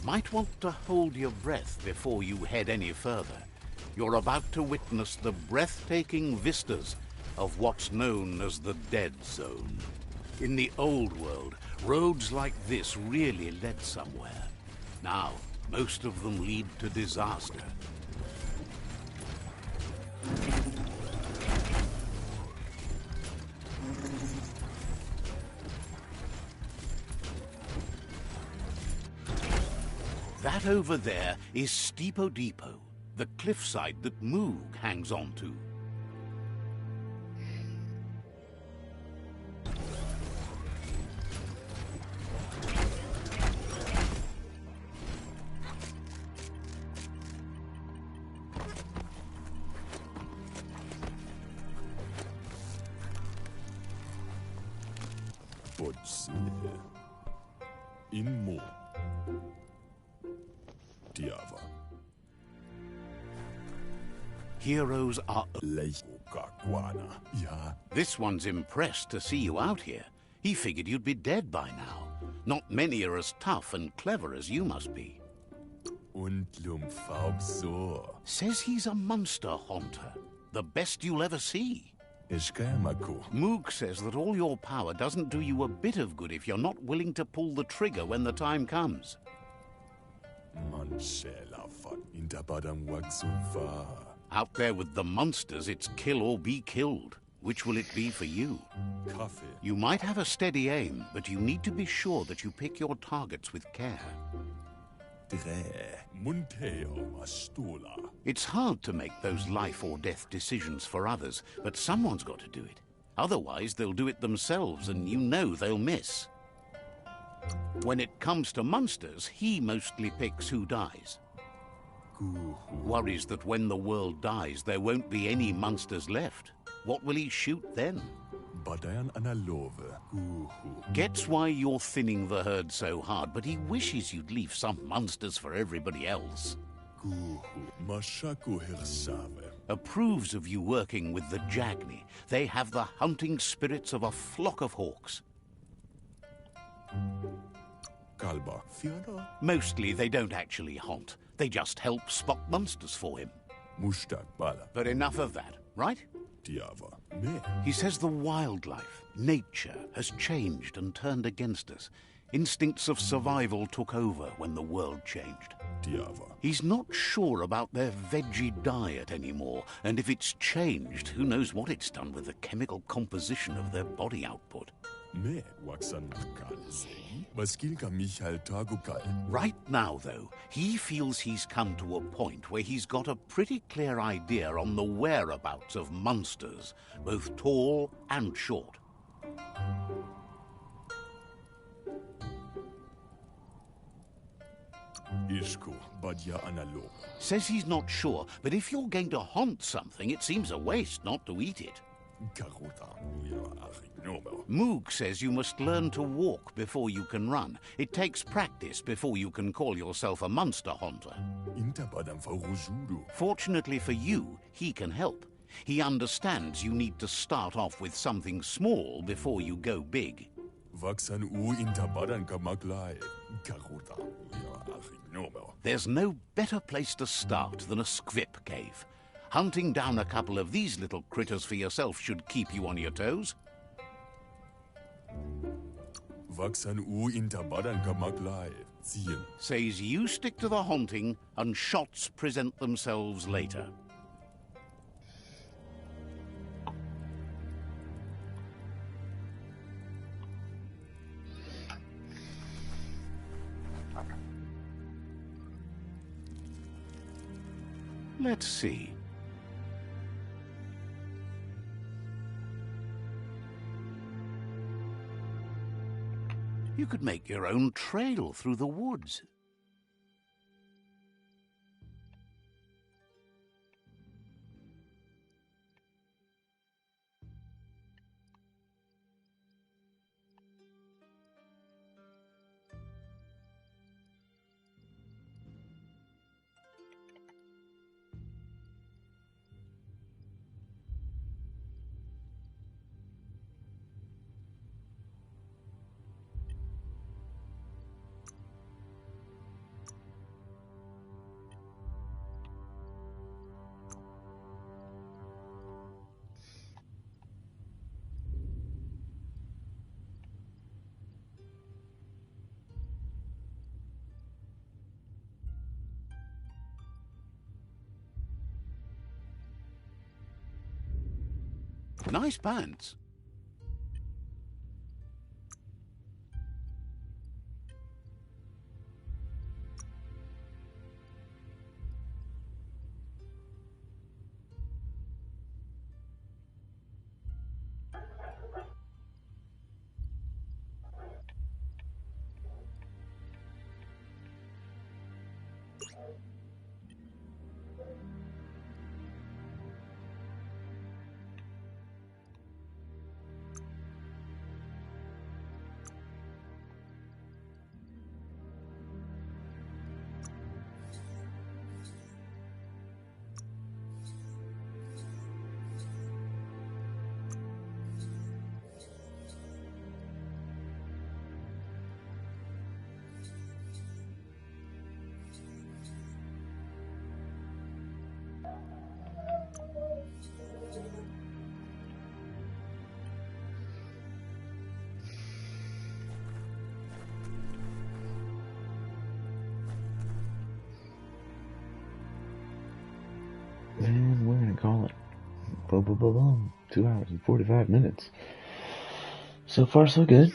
Might want to hold your breath before you head any further. You're about to witness the breathtaking vistas of what's known as the Dead Zone. In the old world, roads like this really led somewhere. Now, most of them lead to disaster. That over there is Steepo Depot, the cliffside that Moog hangs on to. Potse. Inmo. Diava. Heroes are... Lechokakwana. Ja. This one's impressed to see you out here. He figured you'd be dead by now. Not many are as tough and clever as you must be. Und lumfaubsor. Says he's a monster haunter. The best you'll ever see. Eshkamako. Moog says that all your power doesn't do you a bit of good if you're not willing to pull the trigger when the time comes. Manchela van Intabadam Waxuva. Out there with the monsters, it's kill or be killed. Which will it be for you? Kaffee. You might have a steady aim, but you need to be sure that you pick your targets with care. Dre. Munteo Mastola. It's hard to make those life or death decisions for others, but someone's got to do it. Otherwise, they'll do it themselves, and you know they'll miss. When it comes to monsters, he mostly picks who dies. Worries that when the world dies, there won't be any monsters left. What will he shoot then? Badayan Analove. Gets why you're thinning the herd so hard, but he wishes you'd leave some monsters for everybody else. Mashaku Hirsave. Approves of you working with the Jagni. They have the hunting spirits of a flock of hawks. Kalba. Fiona. Mostly they don't actually haunt. They just help spot monsters for him. Mustak Bala. But enough of that, right? Diava. Me. He says the wildlife, nature, has changed and turned against us. Instincts of survival took over when the world changed. Diava. He's not sure about their veggie diet anymore, and if it's changed, who knows what it's done with the chemical composition of their body output. Me. Waxan Kalse. Maskilka Michael Tagukal. Right now, though, he feels he's come to a point where he's got a pretty clear idea on the whereabouts of monsters, both tall and short. Ishku. Badya Analog. Says he's not sure, but if you're going to haunt something, it seems a waste not to eat it. Karuta. Nobo. Moog says you must learn to walk before you can run. It takes practice before you can call yourself a monster haunter. Intabadam Farujudu. Fortunately for you, he can help. He understands you need to start off with something small before you go big. Waxan U Intabadan Kamaklai. Karuta. Nobo. There's no better place to start than a squip cave. Hunting down a couple of these little critters for yourself should keep you on your toes. Waxan U Intabadan Kamaklai. Ziehen. Says you stick to the haunting and shots present themselves later. Let's see. You could make your own trail through the woods. Nice pants. And we're gonna call it. Boom, boom, boom, boom. 2 hours and 45 minutes. So far, so good.